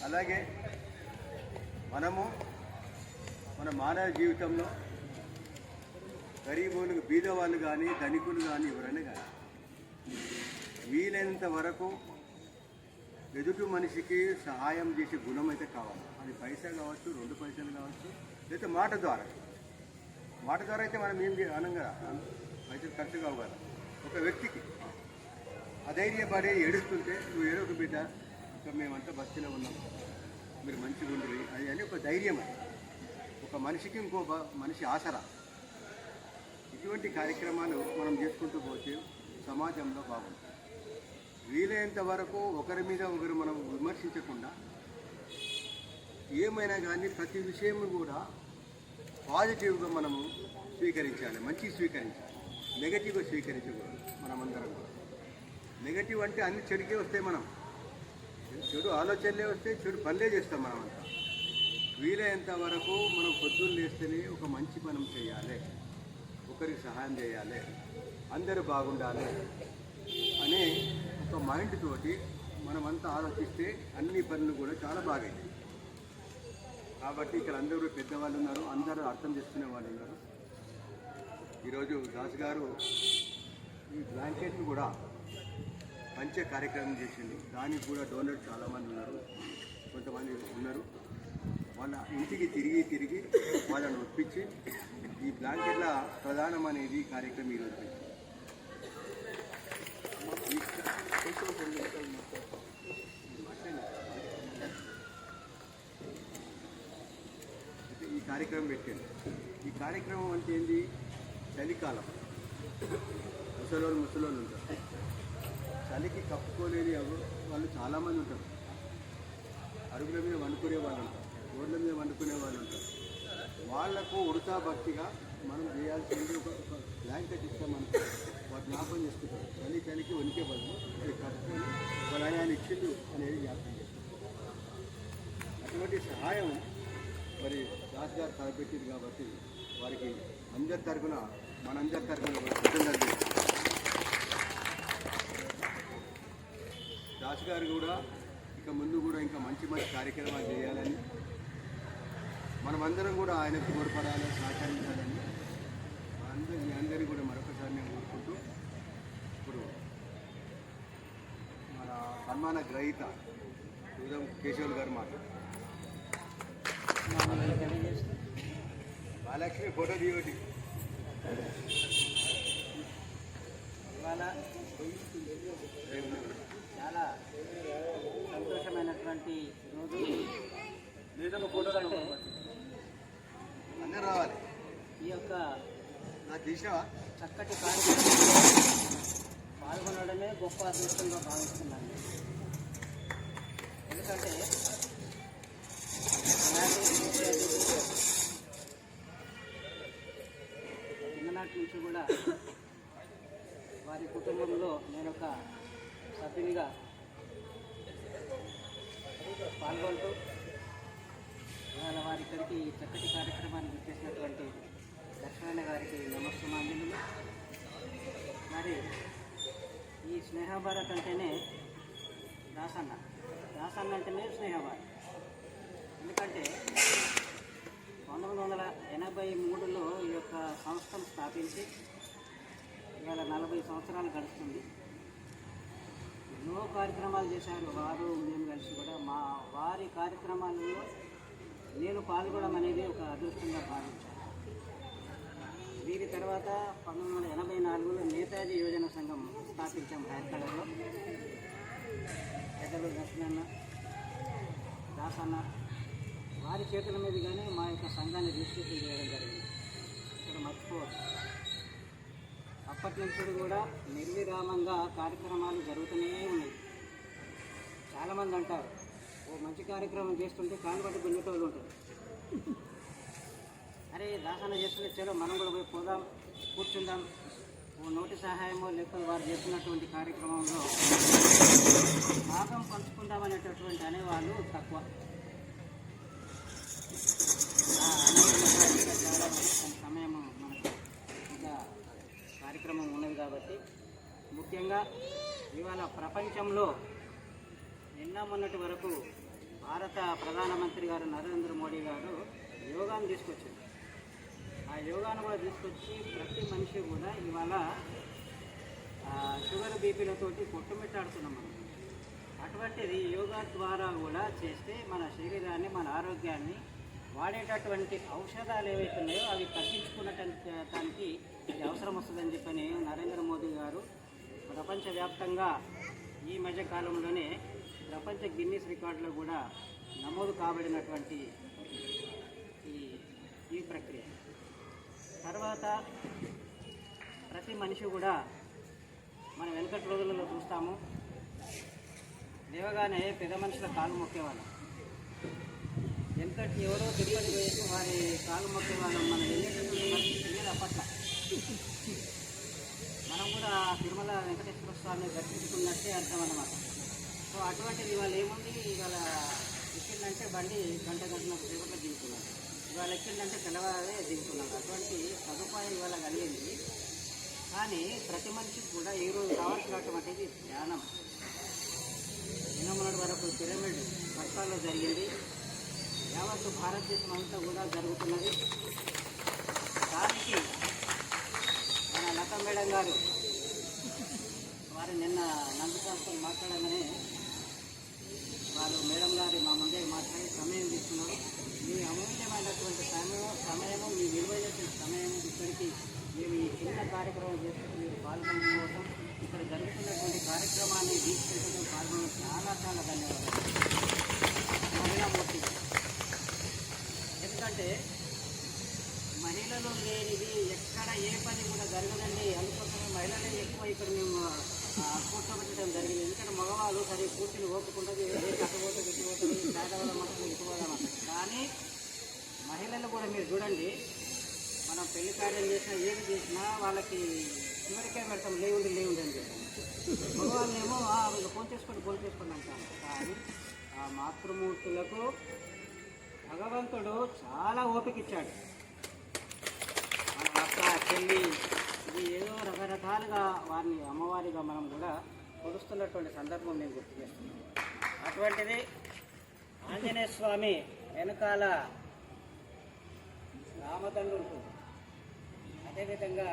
B: అలాగే మనము మన మానవ జీవితంలో గరీబులు, బీదవాళ్ళు కానీ, ధనికులు కానీ, ఎవరైనా కానీ వీలైనంత వరకు ఎదుటి మనిషికి సహాయం చేసే గుణం అయితే కావాలి. అది పైసా కావచ్చు, 2 పైసలు కావచ్చు, లేదా మాట ద్వారా అయితే మనం ఏం అనం కదా, పైసలు ఖర్చు కావు కదా. ఒక వ్యక్తికి అధైర్యపడి ఏడుస్తుంటే నువ్వు ఏడో ఒక బిడ్డ, ఇంకా మేమంతా బస్తీలో ఉన్నాం, మీరు మంచిగా ఉండరు అది అని ఒక ధైర్యం. అది ఒక మనిషికి ఇంకో మనిషి ఆసరా. ఇటువంటి కార్యక్రమాలు మనం చేసుకుంటూ పోతే సమాజంలో బాగుంటుంది. వీలైనంత వరకు ఒకరి మీద ఒకరు మనం విమర్శించకుండా ఏమైనా కానీ ప్రతి విషయం కూడా పాజిటివ్గా మనము స్వీకరించాలి, మంచి స్వీకరించాలి, నెగటివ్గా స్వీకరించకూడదు. మనమందరం కూడా నెగటివ్ అంటే అన్ని చెడుకే వస్తాయి. మనం చెడు ఆలోచనలే వస్తాయి, చెడు పనులే చేస్తాం మనమంతా. వీలైనంత వరకు మనం పొద్దున్న లేస్తేనే ఒక మంచి పనం చేయాలి, ఒకరికి సహాయం చేయాలి, అందరూ బాగుండాలి అనే ఒక మైండ్ తోటి మనమంతా ఆలోచిస్తే అన్ని పనులు కూడా చాలా బాగైంది. కాబట్టి ఇక్కడ అందరూ పెద్దవాళ్ళు ఉన్నారు, అందరూ అర్థం చేసుకునే వాళ్ళు ఉన్నారు. ఈరోజు దాస్ గారు ఈ బ్లాంకెట్ను కూడా పంచే కార్యక్రమం చేసింది. దానికి కూడా డోనర్ చాలామంది ఉన్నారు, కొంతమంది ఉన్నారు. వాళ్ళ ఇంటికి తిరిగి వాళ్ళని ఒప్పించి ఈ బ్లాంకెట్ల ప్రధానం అనేది కార్యక్రమం ఈరోజు పెట్టింది. ఈ కార్యక్రమం పెట్టాను. ఈ కార్యక్రమం అంటే ఏంటి, చలికాలం, ముసలోళ్ళు ఉంటారు, చలికి కప్పుకోలేని వాళ్ళు చాలామంది ఉంటారు. అరుగుల మీద వండుకునే వాళ్ళు ఉంటారు, రోడ్ల మీద వండుకునే వాళ్ళు ఉంటారు. వాళ్లకు ఉడతా భక్తిగా మనం చేయాల్సింది ఒక బ్లాంకెట్ ఇస్తామనుకో, వారు జ్ఞాపకం చేసుకుంటారు. చలికి వణికే బదులు అది కట్టుకొని వాళ్ళు ఆయన ఇచ్చిండు అనేది జ్ఞాపకం చేస్తారు. అటువంటి సహాయం మరి దాస్ గారు తలపెట్టింది కాబట్టి వారికి అందరి తరఫున మనందరి తరఫున కృతజ్ఞతలు. దాస్ గారు కూడా ఇక ముందు కూడా ఇంకా మంచి కార్యక్రమాలు చేయాలని, మనమందరం కూడా ఆయనకు తోడ్పడాలి, సహకరించాలని మీ అందరినీ కూడా మరొకసారి నేను కోరుకుంటూ, ఇప్పుడు మన సన్మాన గ్రహీత సుధం కేశవులు గారు మాట్లాడారు. మహాలక్ష్మి ఫోటో తీయటి.
E: ఇవాళ చాలా సంతోషమైనటువంటి రోజు.
B: అందరూ రావాలి.
E: ఈ యొక్క
B: నాకు తీసినావా
E: చక్కటి కార్యక్రమంలో పాల్గొనడమే గొప్ప అదృష్టంగా భావిస్తున్నాను. ఎందుకంటే చిన్ననాటి నుంచి కూడా వారి కుటుంబంలో నేను ఒక సభ్యునిగా పాల్గొంటూ ఇవాళ వారి ఇక్కడికి ఈ చక్కటి కార్యక్రమాన్ని గుర్తించినటువంటి లక్ష్మణ గారికి నమస్కారాలు. మరి ఈ స్నేహభారత్ అంటేనే దాసన్న అంటేనే స్నేహభారత్. ఎందుకంటే 1983లో ఈ యొక్క సంస్థను స్థాపించి ఇవాళ 40 సంవత్సరాలు గడుస్తుంది. ఎన్నో కార్యక్రమాలు చేశారు వారు, మేము కలిసి కూడా. వారి కార్యక్రమాలలో నేను పాల్గొనడం అనేది ఒక అదృష్టంగా భావించాను. వీరి తర్వాత 1984లో నేతాజీ యువజన సంఘం స్థాపించాం హైదరాబాద్లో. పెద్దలు నరసింహన్న, దాసన్న వారి చేతుల మీదుగానే మా యొక్క సంఘాన్ని రిజిస్ట్రేషన్ చేయడం జరిగింది. ఇక్కడ మర్చిపోవచ్చు. అప్పటి నుంచి కూడా నిర్విరామంగా కార్యక్రమాలు జరుగుతూనే ఉన్నాయి. చాలామంది అంటారు, ఓ మంచి కార్యక్రమం చేస్తుంటే కాలు పట్టి గుంజేటోళ్ళు ఉంటారు. అరే దాసన చేస్తుంటే చలో మనం కూడా పోయి పోదాం, కూర్చుందాం. ఓ నోటి సహాయమో లేకపోతే వారు చేస్తున్నటువంటి కార్యక్రమంలో భాగం పంచుకుందామనేటటువంటి అనేవాళ్ళు తక్కువ. చాలా సమయం మనకు ఇంకా కార్యక్రమం ఉన్నది కాబట్టి, ముఖ్యంగా ఇవాళ ప్రపంచంలో నిన్న మొన్నటి వరకు భారత ప్రధానమంత్రి గారు నరేంద్ర మోడీ గారు యోగాను తీసుకొచ్చారు. ఆ యోగాను కూడా తీసుకొచ్చి ప్రతి మనిషి కూడా ఇవాళ షుగర్ బీపీలతోటి కొట్టుమిట్టాడుతున్నాం మనం. అటువంటిది యోగా ద్వారా కూడా చేస్తే మన శరీరాన్ని, మన ఆరోగ్యాన్ని, వాడేటటువంటి ఔషధాలు ఏవైతే ఉన్నాయో అవి తగ్గించుకున్నటానికి ఇది అవసరం వస్తుందని చెప్పని నరేంద్ర మోదీ గారు ప్రపంచవ్యాప్తంగా ఈ మధ్యకాలంలోనే ప్రపంచ గిన్నీస్ రికార్డులో కూడా నమోదు కాబడినటువంటి ఈ ప్రక్రియ. తర్వాత ప్రతి మనిషి కూడా మనం వెనకటి రోజులలో చూస్తాము, లేవగానే పెద్ద మనుషుల కాలు మొక్కేవాళ్ళం. వెనకటి ఎవరో తిరుపతి వేసి వారి కాలు మొక్కేవాళ్ళం. మనం వెళ్ళేటటువంటి పరిస్థితి లేదు అప్పట్లో. మనం కూడా తిరుమల వెంకటేశ్వర స్వామిని దర్శించుకున్నట్టే అర్థం అన్నమాట. సో అటువంటిది ఇవాళ ఏముంది, ఇవాళ ఎక్కిందంటే బండి గంటన్నర సేపట్లో దిగుతున్నారు, ఇవాళ ఎక్కిందంటే తెల్లవారే దిగుతున్నారు. అటువంటి సదుపాయం ఇవాళ కలిగింది. కానీ ప్రతి మనిషికి కూడా ఈరోజు కావాల్సినటువంటిది ధ్యానం. నిన్నమొన్నటి వరకు పిరమిడ్ పట్టాల్లో జరిగింది. యావత్తు భారతదేశం అంతా కూడా జరుగుతున్నది. దానికి మన లతా మేడం గారు వారు నిన్న నందుకాస్తో మాట్లాడగానే వారు మేడం గారి మా ముందే మాట్లాడి సమయం తీసుకున్నారు. మీ అమూల్యమైనటువంటి సమయము, మీ విలువైనటువంటి సమయము ఇక్కడికి మేము ఈ చిన్న కార్యక్రమం చేస్తూ మీరు పాల్గొనడం కోసం, ఇక్కడ జరుగుతున్నటువంటి కార్యక్రమాన్ని వీక్షించడం పాల్గొనడం చాలా చాలా ధన్యవాదాలు మహిళామూర్తి. ఎందుకంటే మహిళలు లేనిది ఎక్కడ ఏ పని కూడా జరగదండి. అందుకోసమే మహిళలే ఎక్కువ ఇక్కడ మేము కూర్చోబెట్టడం జరిగింది. ఎందుకంటే మగవాళ్ళు సరే కూర్చుని ఓపుకుంటుంది, ఏ కట్టబోతే పెట్టిపోతుంది, పేదవాళ్ళ మటుకు ఇంటిపోదామంట. కానీ మహిళలు కూడా మీరు చూడండి, మనం పెళ్లి కార్యం చేసినా ఏది చేసినా వాళ్ళకి చివరికే పెడతాం, లేవుండి అని చెప్తాం. మగవాళ్ళేమో వీళ్ళు ఫోన్ చేసుకోండి అంటారు. కానీ ఆ మాతృమూర్తులకు భగవంతుడు చాలా ఓపిక ఇచ్చాడు. మన అక్క, చెల్లి, ఇది ఏదో రకరకాలుగా వారిని అమ్మవారిగా మనం కూడా కొలుస్తున్నటువంటి సందర్భం నేను గుర్తు చేస్తున్నాను. అటువంటిది ఆంజనేయ స్వామి వెనకాల రామదండు ఉంటుంది. అదేవిధంగా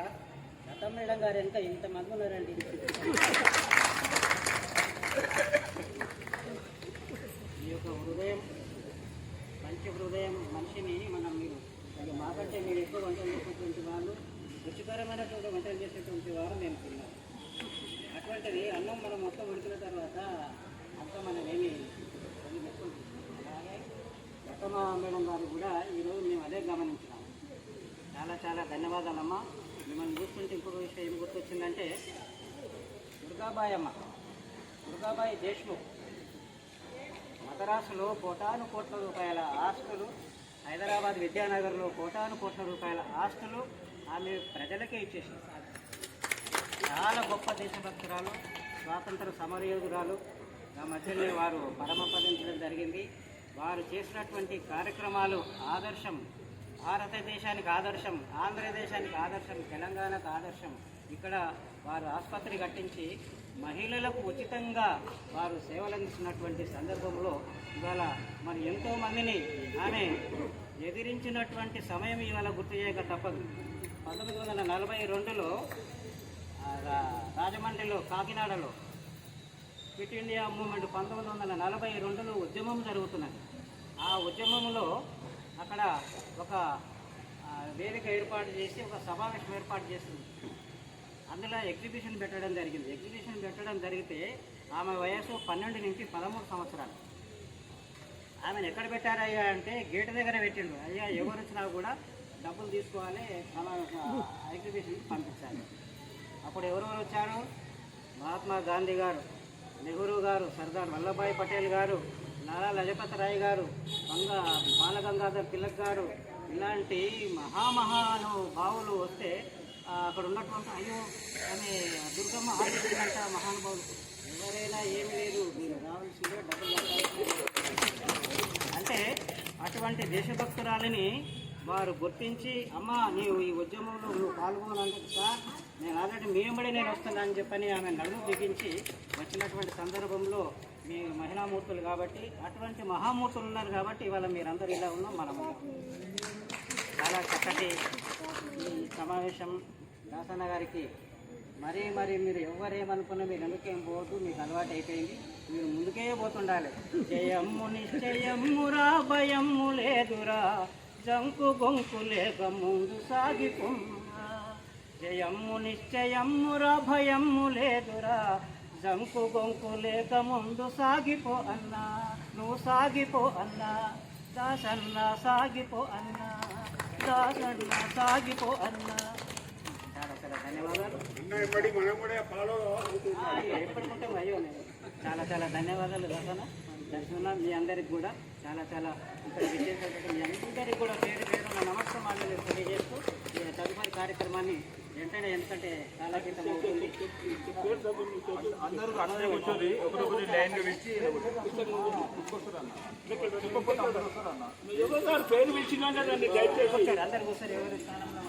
E: లతా మేడం గారు ఎంత ఇంతమంది ఉన్నారండి. ఈ యొక్క హృదయం, మంచి హృదయం మనిషిని మనం మీరు మాకంటే మీరు ఎక్కువ వంటలు చేసేటువంటి వాళ్ళు, రుచికరమైనటువంటి వంటలు చేసేటువంటి వారు నేను తిన్నాను. అటువంటిది అన్నం మనం మొత్తం ఉడికిన తర్వాత అంతా మనం ఏమి అలాగే లతమ్మ మేడం గారు కూడా ఈరోజు మేము అదే గమనించినాము. చాలా చాలా ధన్యవాదాలమ్మా. మిమ్మల్ని చూస్తుంటే ఇంకొక విషయం ఏం గుర్తొచ్చిందంటే, దుర్గాబాయి దేశ్ముఖ్ మద్రాసులో కోటాను కోట్ల రూపాయల ఆస్తులు, హైదరాబాద్ విద్యానగర్లో కోటాను కోట్ల రూపాయల ఆస్తులు ఆమె ప్రజలకే ఇచ్చేసింది. చాలా చాలా గొప్ప దేశభక్తురాలు, స్వాతంత్ర సమరయోధురాలు. ఆ మధ్యలో వారు పరమపదించడం జరిగింది. వారు చేసినటువంటి కార్యక్రమాలు ఆదర్శం, భారతదేశానికి ఆదర్శం, ఆంధ్రదేశానికి ఆదర్శం, తెలంగాణకు ఆదర్శం. ఇక్కడ వారు ఆసుపత్రి కట్టించి మహిళలకు ఉచితంగా వారు సేవలు అందిస్తున్నటువంటి సందర్భంలో ఇవాళ మరి ఎంతోమందిని ఆమె ఎదిరించినటువంటి సమయం ఇవాళ గుర్తు చేయక తప్పదు. 1942లో రాజమండ్రిలో, కాకినాడలో క్విట్ ఇండియా మూమెంట్ 1942లో ఉద్యమం జరుగుతున్నది. ఆ ఉద్యమంలో అక్కడ ఒక వేదిక ఏర్పాటు చేసి ఒక సమావేశం ఏర్పాటు చేస్తుంది. అందులో ఎగ్జిబిషన్ పెట్టడం జరిగింది. ఎగ్జిబిషన్ పెట్టడం జరిగితే ఆమె వయసు 12 నుంచి 13 సంవత్సరాలు. ఆమెను ఎక్కడ పెట్టారయ్యా అంటే గేటు దగ్గర పెట్టిండు. అయ్యా ఎవరు వచ్చినా కూడా డబ్బులు తీసుకోవాలి, ఎగ్జిబిషన్కి పంపించాలి. అప్పుడు ఎవరెవరు వచ్చారు? మహాత్మా గాంధీ గారు, నెహ్రూ గారు, సర్దార్ వల్లభాయ్ పటేల్ గారు, లాలా లజపత్ రాయ్ గారు, బాలగంగాధర్ తిలక్ గారు, ఇలాంటి మహానుభావులు వస్తే అక్కడ ఉన్నటువంటి అయ్యో ఆమె దుర్గమ్మ ఆలోచించినట్ట మహానుభావులు ఎవరైనా ఏమి లేదు, మీరు రావాల్సిందే డబ్బులు అంటే అటువంటి దేశభక్తురాలిని వారు గుర్తించి అమ్మ నీవు ఈ ఉద్యమంలో నువ్వు పాల్గొనాలంటే సార్ నేను ఆల్రెడీ మీ వెంబడి నేను వస్తున్నానని చెప్పని ఆమె నడుము బిగించి వచ్చినటువంటి సందర్భంలో మీ మహిళామూర్తులు కాబట్టి అటువంటి మహామూర్తులు ఉన్నారు కాబట్టి ఇవాళ మీరందరూ ఇలా ఉన్నాం. మనము చాలా చక్కటి ఈ సమావేశం దాసన్న గారికి మరీ మీరు ఎవరేమనుకున్నా మీరు వెనుకేం పోవద్దు, మీకు అలవాటు అయిపోయింది, మీరు ముందుకే పోతుండాలి. జయమ్ము నిశ్చయమ్మురా భయమ్ము లేదురా జంకు గొంకు లేక ముందు సాగిపోమ్మా. జయమ్ము నిశ్చయమ్మురా భయమ్ము లేదురా జంకు గొంకు లేక ముందు సాగిపో అన్నా, నువ్వు సాగిపో అన్నా, దాసన్న సాగిపో అన్నా, దాసన్న సాగిపో అన్నా. చాలా చాలా ధన్యవాదాలు. ఎప్పటికుంటాం అయ్యో చాలా చాలా ధన్యవాదాలు దాసన్న. దర్శనం మీ అందరికి కూడా చాలా చాలా ఇక్కడ విశేషాలు మీ అందరికీ కూడా పేరు పేరున్న నమస్కారాలు తెలియజేస్తూ తదుపరి కార్యక్రమాన్ని వెంటనే, ఎందుకంటే చాలా క్రితం అవుతుంది.
D: అందరూ అట్లే కూర్చొని ఒకరొకరి లైన్ పిలిచి ఎవరు పేరు పిలిచినా కదండి దయచేసి
E: అందరు కూర్చొని ఎవరి స్థానంలో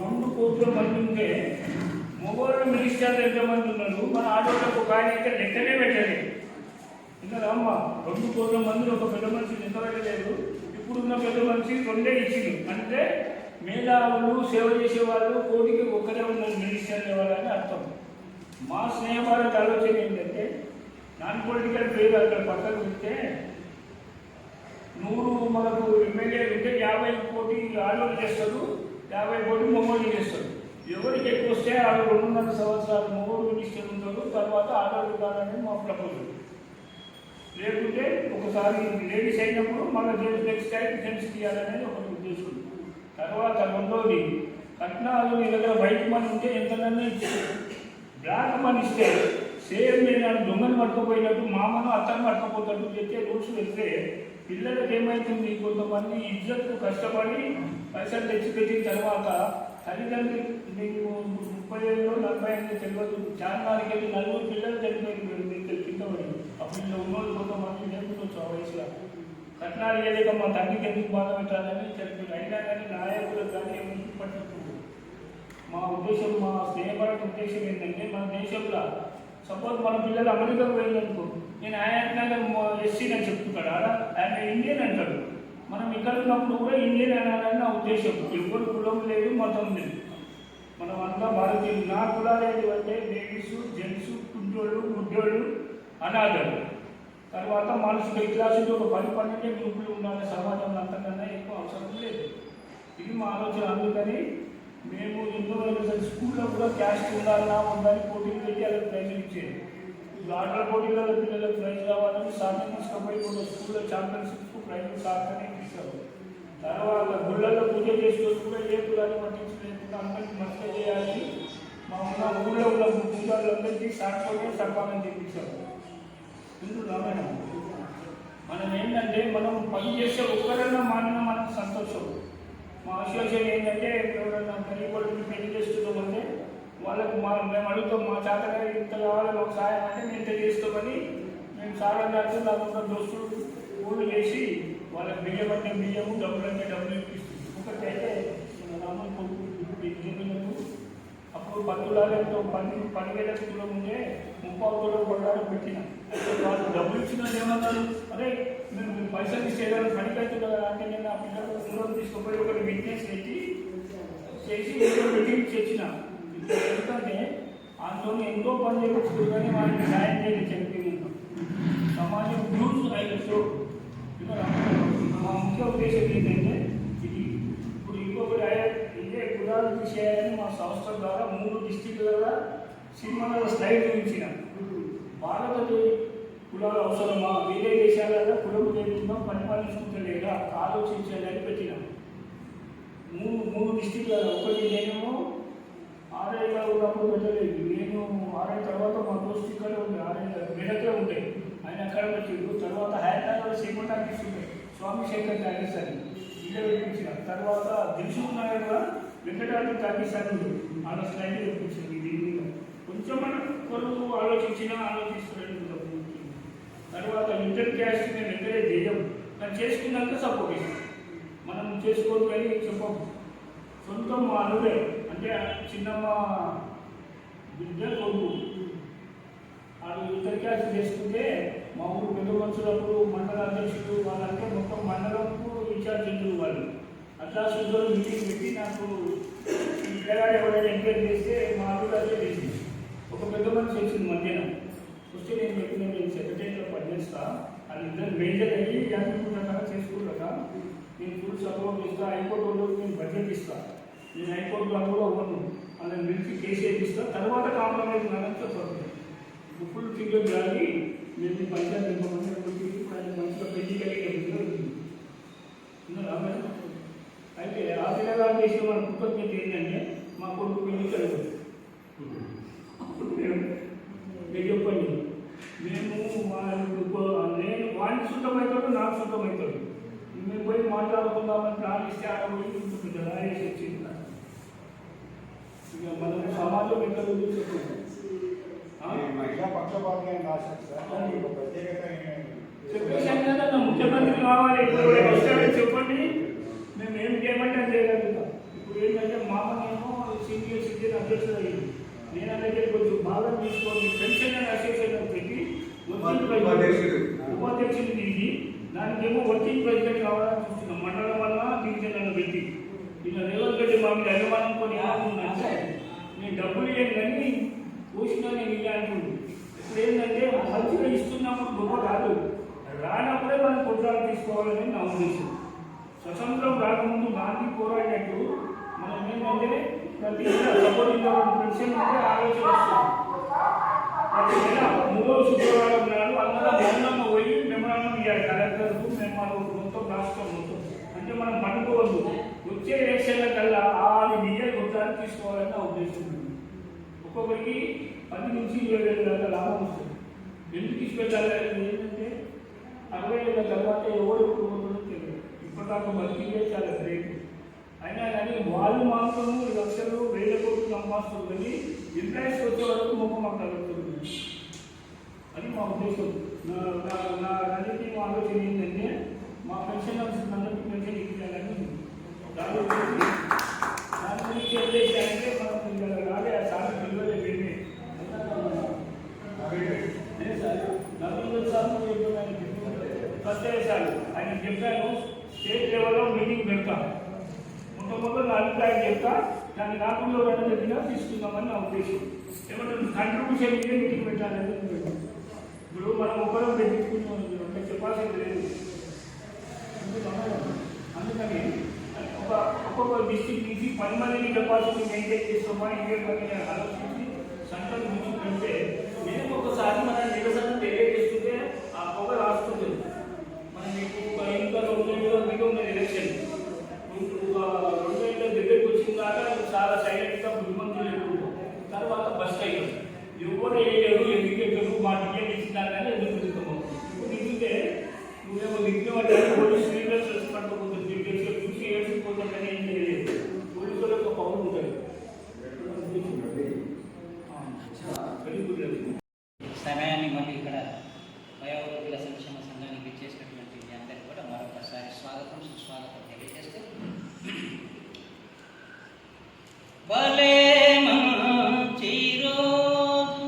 D: 2 కోట్ల మంది ఉంటే మగవాళ్ళు మినిస్టర్లు ఎంతమంది ఉన్నారు, మన ఆడవాళ్ళకు ఒక ఆయన అయితే లెక్కనే పెట్టలేదు. ఇంకా అమ్మ 2 కోట్ల మంది ఒక పెద్ద మనిషి లెక్క పెట్టలేదు. ఇప్పుడున్న పెద్ద మనిషి 2 ఇచ్చింది. అంటే మేధావులు సేవ చేసేవాళ్ళు కోటికి ఒక్కరే ఉన్నారు మినిస్టర్ ఇవ్వాలని అర్థం. మా స్నేహభారత్ ఆలోచన ఏంటంటే నాన్ పొలిటికల్ పేరు అక్కడ పక్కకు పెడితే 100 మనకు ఎమ్మెల్యేలు ఉంటే 50 కోటి ఆడవాళ్ళు చేస్తారు, 50 కోటి మగవాళ్ళు చేస్తారు. ఎవరికి ఎక్కువ వస్తే వాళ్ళు 2.5 సంవత్సరాలు మగవాళ్ళు మినిస్టర్ ఉంటారు, తర్వాత ఆడవాళ్ళు కాదని మా ప్రపోజల్. లేకుంటే ఒకసారి లేడీస్ అయినప్పుడు మళ్ళీ నెక్స్ట్ టైం జెంట్స్ తీయాలనేది ఒక ఉద్దేశం. తర్వాత 2వది కట్నాలు మీ దగ్గర వైట్ మనీ ఉంటే ఎంతనన్నా ఇచ్చారు, బ్లాక్ మనీ ఇస్తే సేమ్ నేను దొంగను పట్టుకుపోయినట్టు మామను అత్తను పట్టుకుపోతాడు చెప్పే రూల్స్ వెళ్తే పిల్లలకు ఏమవుతుంది, కొంతమంది ఇజ్జత్ కష్టపడి పైసలు తెచ్చిపెట్టిన తర్వాత తల్లిదండ్రులు మీకు 30 ఏళ్ళు 40 ఏళ్ళు తెలియదు, చాలాకి వెళ్ళి 4 పిల్లలు చనిపోయింది కింద పడి. అప్పుడు ఇలా ఉన్నోళ్ళు కొంతమంది నేర్పుకోవచ్చు ఆ వయసులో. కట్నాలు వేయలేక మా తండ్రికి ఎందుకు బాధ పెట్టాలని చెప్పి అయినా కానీ నాయకులకు కానీ ఏమి పట్టించుకోదు. మా ఉద్దేశం, మా స్నేహపడే ఉద్దేశం ఏంటంటే మన దేశంలో సపోజ్ మన పిల్లలు అమెరికాకు వెళ్ళాలనుకో, నేను ఆయన ఎస్సీ అని చెప్తున్నాడు, ఆయన ఇండియన్ అంటాడు. మనం ఇక్కడ ఉన్నప్పుడు కూడా ఇండియన్ అనాలని నా ఉద్దేశం. ఎవరు కులం లేదు, మతం లేదు, మనం అంతా భారతీయులు. నా కులాలు ఏంటి అంటే లేడీస్, జెంట్స్, కుంటోళ్ళు, గుడ్డోళ్ళు, అనాథలు. తర్వాత మనసుకు క్లాసులు ఒక 10-12 గ్రూపులు ఉండాలి సమాజంలో, అంతకన్నా ఎక్కువ అవసరం లేదు. ఇది మా ఆలోచన. అందుకని మేము ఎన్నో స్కూల్లో కూడా క్యాస్ట్ ఉండాలన్నా ఉండాలి పోటీలు పెట్టి అలా ప్రైజులు ఇచ్చేది. ఆటల పోటీలలో పిల్లలకు ప్రైజ్ రావాలని సాధన తీసుకుపోయి కొన్ని స్కూల్లో ఛాంపియన్షిప్కు ప్రైజులు సాధనే తీసారు. తర్వాత గుళ్ళల్లో పూజ చేసుకోవచ్చు కూడా ఏ కులాన్ని పట్టించలేకుండా అందరికీ మంచిగా చేయాలని మా ఉన్న ఊళ్ళో ఉన్న పూజలందరికీ సాక్షిగా సర్పాలను చేయించారు. మనం ఏంటంటే మనం పని చేసే ఒక్కరైనా మానినా మనకు సంతోషం. మా అసోసియేషన్ ఏంటంటే ఎవరైనా గరీబులకు పెళ్లి చేస్తున్నామంటే వాళ్ళకు మేము అడుగుతాం, మా చేతగా ఇంత కావాలని ఒక సాయం అంటే మేము ఇంత చేస్తామని మేము చాలా దాంట్లో నాకు దోస్తులు ఊళ్ళు చేసి వాళ్ళకి బియ్యం అంటే బియ్యము, డబ్బులు అంటే డబ్బులు ఇప్పిస్తుంది. ఒకటైతే రాములు జమీన్లకు అప్పుడు 10 తులాలతో 10,000 తులం ఉంటే 30 తులం పడ్డారు పెట్టిన. వాళ్ళు డబ్బులు ఇచ్చిన ఏమన్నారు, అదే మీరు పైసలు ఇచ్చేదాన్ని పనికి అవుతుంది కదా అంటే నేను ఆ పిల్లలు దూరం తీసుకుపోయి ఒకటి విట్నెస్ చేసి మీటింగ్ చేసిన. ఎందుకంటే అందులో ఎంతో పని చేయవచ్చు కానీ వాళ్ళకి సాయం చేయలేదు చెప్పి సమాజం యూజ్ అయ్యో. మా ముఖ్య ఉద్దేశం ఏంటంటే ఇది ఇప్పుడు ఇంకొకటి ఇదే కులాలు తీసేయాలని మా సంస్థ ద్వారా 3 డిస్ట్రిక్ట్లలో సినిమాల స్లైడ్ చూపించిన. భారత కులాలు అవసరమా, వేరే దేశాలలో కులం లేకుండా పరిపాలించుకుంటలేదా ఆలోచించాలని పెట్టినాం. 3 డిస్ట్రిక్ట్లలో. ఒకటి నేనేమో ఆర్ఐలో ఉన్నప్పుడు పెట్టలేదు, నేను ఆర్ఐ తర్వాత మా దోస్తు ఇక్కడ ఉంది, ఆర్ఐ మెడక్లో ఉంటాయి, ఆయన అక్కడ పెట్టిండు. తర్వాత హైదరాబాద్ సినిమా టాకీస్ ఉంటాయి, స్వామి శేఖర్ టాకీస్ అని ఇలా పెట్టించిన. తర్వాత దిల్సుఖ్ నగర్లో వెంకటాద్రి టాకీస్ అని ఆడ స్లైడ్ పెట్టించింది. దీని కొంచెం మనం కొరకు ఆలోచిస్తున్నాడు. తర్వాత ఇంటర్ క్యాస్ట్ మేము ఎంకరేజ్ చేయము, కానీ చేసుకున్నాక సపోర్ట్ ఇస్తాం. మనం చేసుకోవాలి కానీ చెప్పము. సొంతం మా అల్లుడే అంటే చిన్నమ్మ బిడ్డ కొడుకు వాళ్ళు ఇంటర్ క్యాస్ట్ చేసుకుంటే మా ఊరు పెద్ద మనుషులప్పుడు మండల అధ్యక్షుడు వాళ్ళంటే మొత్తం మండలంకు ఇన్ఛార్జ్ ఉంటుంది వాళ్ళు. అట్లా శుద్ధులు మీటింగ్ పెట్టి నాకు ఈ పిల్లగాడు ఎవరైనా ఎంకరేజ్ చేస్తే మా అల్లుడు అదే చేసింది. ఒక పెద్ద మనిషి వచ్చింది మధ్యాహ్నం వస్తే నేను చెప్పిన నేను సెక్రటరీలో పనిచేస్తా, అది ఇద్దరు మేజర్ అయ్యి అనుకుంటున్నాక చేసుకుంటాక నేను ఫుల్ సపోర్ట్ ఇస్తా, హైకోర్టులో నేను బడ్జెట్ ఇస్తాను, నేను హైకోర్టులో కూడా ఉన్నాను, వాళ్ళని పిలిచి కేసు వేపిస్తా, తర్వాత కాంప్రమైజ్ నాలని చెప్పండి. ఫుల్ ఫిగర్ కానీ మేము పంచాయతీ ఇవ్వమని ఇప్పుడు ఆయన మంచిగా పెళ్లి కలిగి అయితే ఆ పిల్లగారు చేసిన మన కృతజ్ఞత ఏంటంటే మా కొడుకు పెళ్లి కలిగి మీరు చెప్పండి. మేము నేను వాడిని శుద్ధమవుతాడు, నాకు శుద్ధమవుతాడు. మేము పోయి మాట్లాడుకుందామని ప్లాన్ ఇస్తే ఆడ పోయి ఉంటుంది కదా వేసి వచ్చింది. ఇక మనం సమాజం ఎక్కడ చెప్పండి. చెప్పేసాను కదా ముఖ్యమంత్రి కావాలి వస్తాడని చెప్పండి, మేము ఏం చేయమంటే చేయగలుగుతాం. ఇప్పుడు ఏంటంటే మామనేమో అధ్యక్షుడు అయ్యింది. నేను అనేది కొంచెం భాగం తీసుకొని పెన్షన్ అసోసియేషన్ పెట్టి ఉపాధ్యక్షుడు తిరిగి దానికేమో వర్కింగ్ ప్రెసిడెంట్ కావాలని చూస్తున్నాం. మండలం వల్ల డివిజన్లను పెట్టి ఇలా రేవంత్ రెడ్డి మా మీద అనుమానం కొని ఏమంటుందంటే నేను డబ్బులు ఇవ్వను కానీ పోషణ నేను ఇలాంటి ఇప్పుడు ఏంటంటే మంచిగా ఇస్తున్నప్పుడు గొప్ప కాదు, రానప్పుడే మనం కొట్లాలు తీసుకోవాలని నా ఉద్దేశం. స్వతంత్రం రాకముందు గాంధీ పోరాడినట్టు మనం ఏంటంటే ప్రతి సపోర్టింగ్ పెన్షన్ అంటే ఆలోచన వస్తుంది. ప్రతి నెల 3వ శుక్రవారం నాడు అందరూ మౌనంగా పోయి మెమరాండం ఇవ్వాలి కలెక్టర్కు, మేము మొత్తం రాష్ట్రం మొత్తం. అంటే మనం పట్టుకోవద్దు, వచ్చే ఎలక్షన్ల కల్లా 6 మిలియన్ కొట్లాలు తీసుకోవాలని నా ఉద్దేశం. ఒక్కొక్కరికి 10 నుంచి 20,000 దాకా లాభం వస్తుంది. ఎందుకు ఇష్టపెట్టాలి ఏంటంటే 60 ఏళ్ళ తర్వాత ఎవరు ఎప్పుడు తెలియదు. ఇప్పటిదాకా బతికే చాలా గ్రేట్. అయినా కానీ వాళ్ళు మాత్రం లక్షలు 1000 కోట్లు సంపాదిస్తారు కానీ ఎంప్లాయీస్ వచ్చే వరకు మొక్క మాకు తగ్గుతుంది. అది మా ఉద్దేశం. నా రాజకీయ ఆలోచన ఏంటంటే మా పెన్షన్ అందరికీ పెన్షన్ ఇప్పించాలని దాని గురించి ఏం చేశారంటే మనం రాలే ఆ సార్ పిల్లలే వెళ్ళి ఫస్ట్ సార్ ఆయన చెప్పాను స్టేట్ లెవెల్లో మీటింగ్ పెడతాం. మొట్టమొదటి నా అభిప్రాయం చెప్తా, దాన్ని కాకుండా ఎవరైనా చెప్పినా తీసుకుందామని నా ఉద్దేశం. ఏమంటే కంట్రిబ్యూషన్ మీదే మీటింగ్ పెట్టాలని ఇప్పుడు మనం ఒకరు పెట్టించుకున్నాం అంటే చెప్పాల్సింది లేదు. అందుకని ఒక్కొక్క డిస్ట్రిక్ట్ నుంచి 10 మందిని కెపాసిటీ మెయింటైన్ చేస్తామా ఇంకే పని ఆలోచించి సెంట్రల్ నుంచి పెడితే నేను ఒకసారి మన నిరసన తెలియజేస్తుంటే ఆ పొగ రాస్తుంది. మనం మీకు ఇంకా 2 ఏళ్ళ మీద ఉన్నది ఎలక్షన్, 2 ఏళ్ళ దగ్గరికి వచ్చిన దాకా చాలా సైలెంట్గా బుద్ధిమంతులు ఎక్కువ, తర్వాత బస్ట్ అయ్యారు. ఎవరు వేయలేరు, ఎందుకు ఎక్కరు, మా టికెట్ ఇచ్చినారు కానీ ఎందుకు తిరుగుతాము. ఇప్పుడు దిగితే నువ్వేమో దిగినట్టు పోలీసు లీడర్స్ పట్టుకుంటుంది, చూసి ఏడ్చిపోతాం కానీ ఏం చేయలేదు. పోలీసులకు పవర్ ఉంటుంది.
E: సమయాన్ని మళ్ళీ ఇక్కడ వయోవృద్ధుల సంక్షేమ సంఘానికి ఇచ్చేసినటువంటి మీ అందరికీ కూడా మరొకసారి స్వాగతం సుస్వాగతం తెలియజేస్తూ భలే మంచి రోజు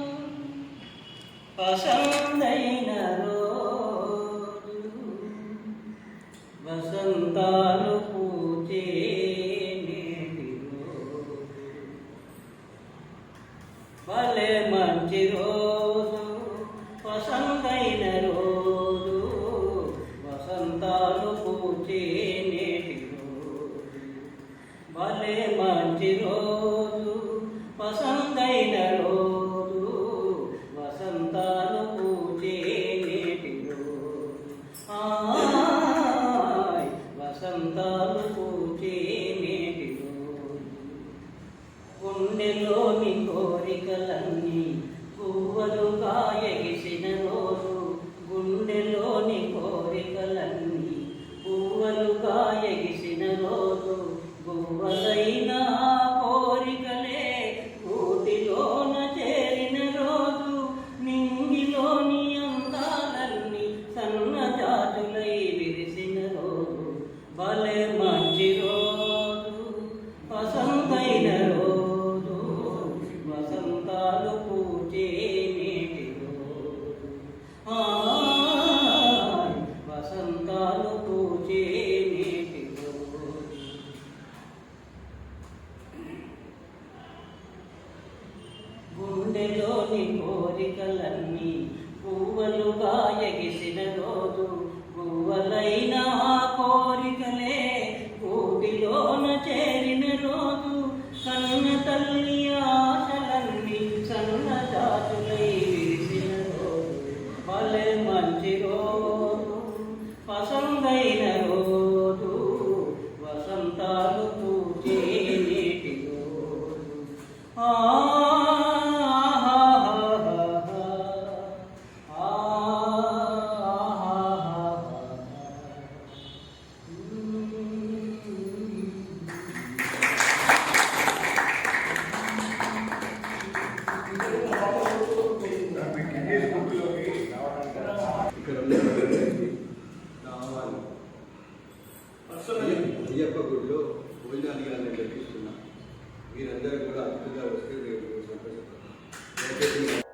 E: పసందైన రోజు వసంతాలు పూచే నేటి రోజు భలే మంచి రోజు పసందైన రోజు వసంతాలు పూచే నేటి రోజు భలే మంచి రోజు పసందైన రోజు వసంతాలు పూచే నేటి రోజు వసంతాలు పూచే నేటి రోజు గుండెలోని కోరికలన్నీ పువ్వులుగా ఎగిసిన రోజు గుండెలోని కోరికలన్నీ పువ్వులుగా ఎగిసిన రోజు గువ్వలైన కోరికలే కూటిలోన చేరిన రోజు నింగిలోని అందాలన్నీ సన్నజాజులై విరిసిన రోజు భలే మంచి రోజు పసందైన రోజు వసంతాలు పూచే నేటి రోజు వసంతాలు పూచే నేటి రోజు గుండెలోని కోరికలన్నీ పువ్వులుగా ఎగిసిన రోజు పువ్వులైన కోరికలే కూటిలోన చేరిన రోజు కన్న తల్లి ఆశలన్నీ సన్న జాతులై విరిసిన రోజు భలే మంచి రోజు పసందైన రోజు వసంతాలు పూచే నేటి రోజు
B: ఇక్కడ రావాలి. అయ్యప్ప గుడిలో భోజనాలు ఇవ్వాలని లభిస్తున్నా. మీరందరూ కూడా అతిథిగా వస్తే నేను సంతోషపడతాను.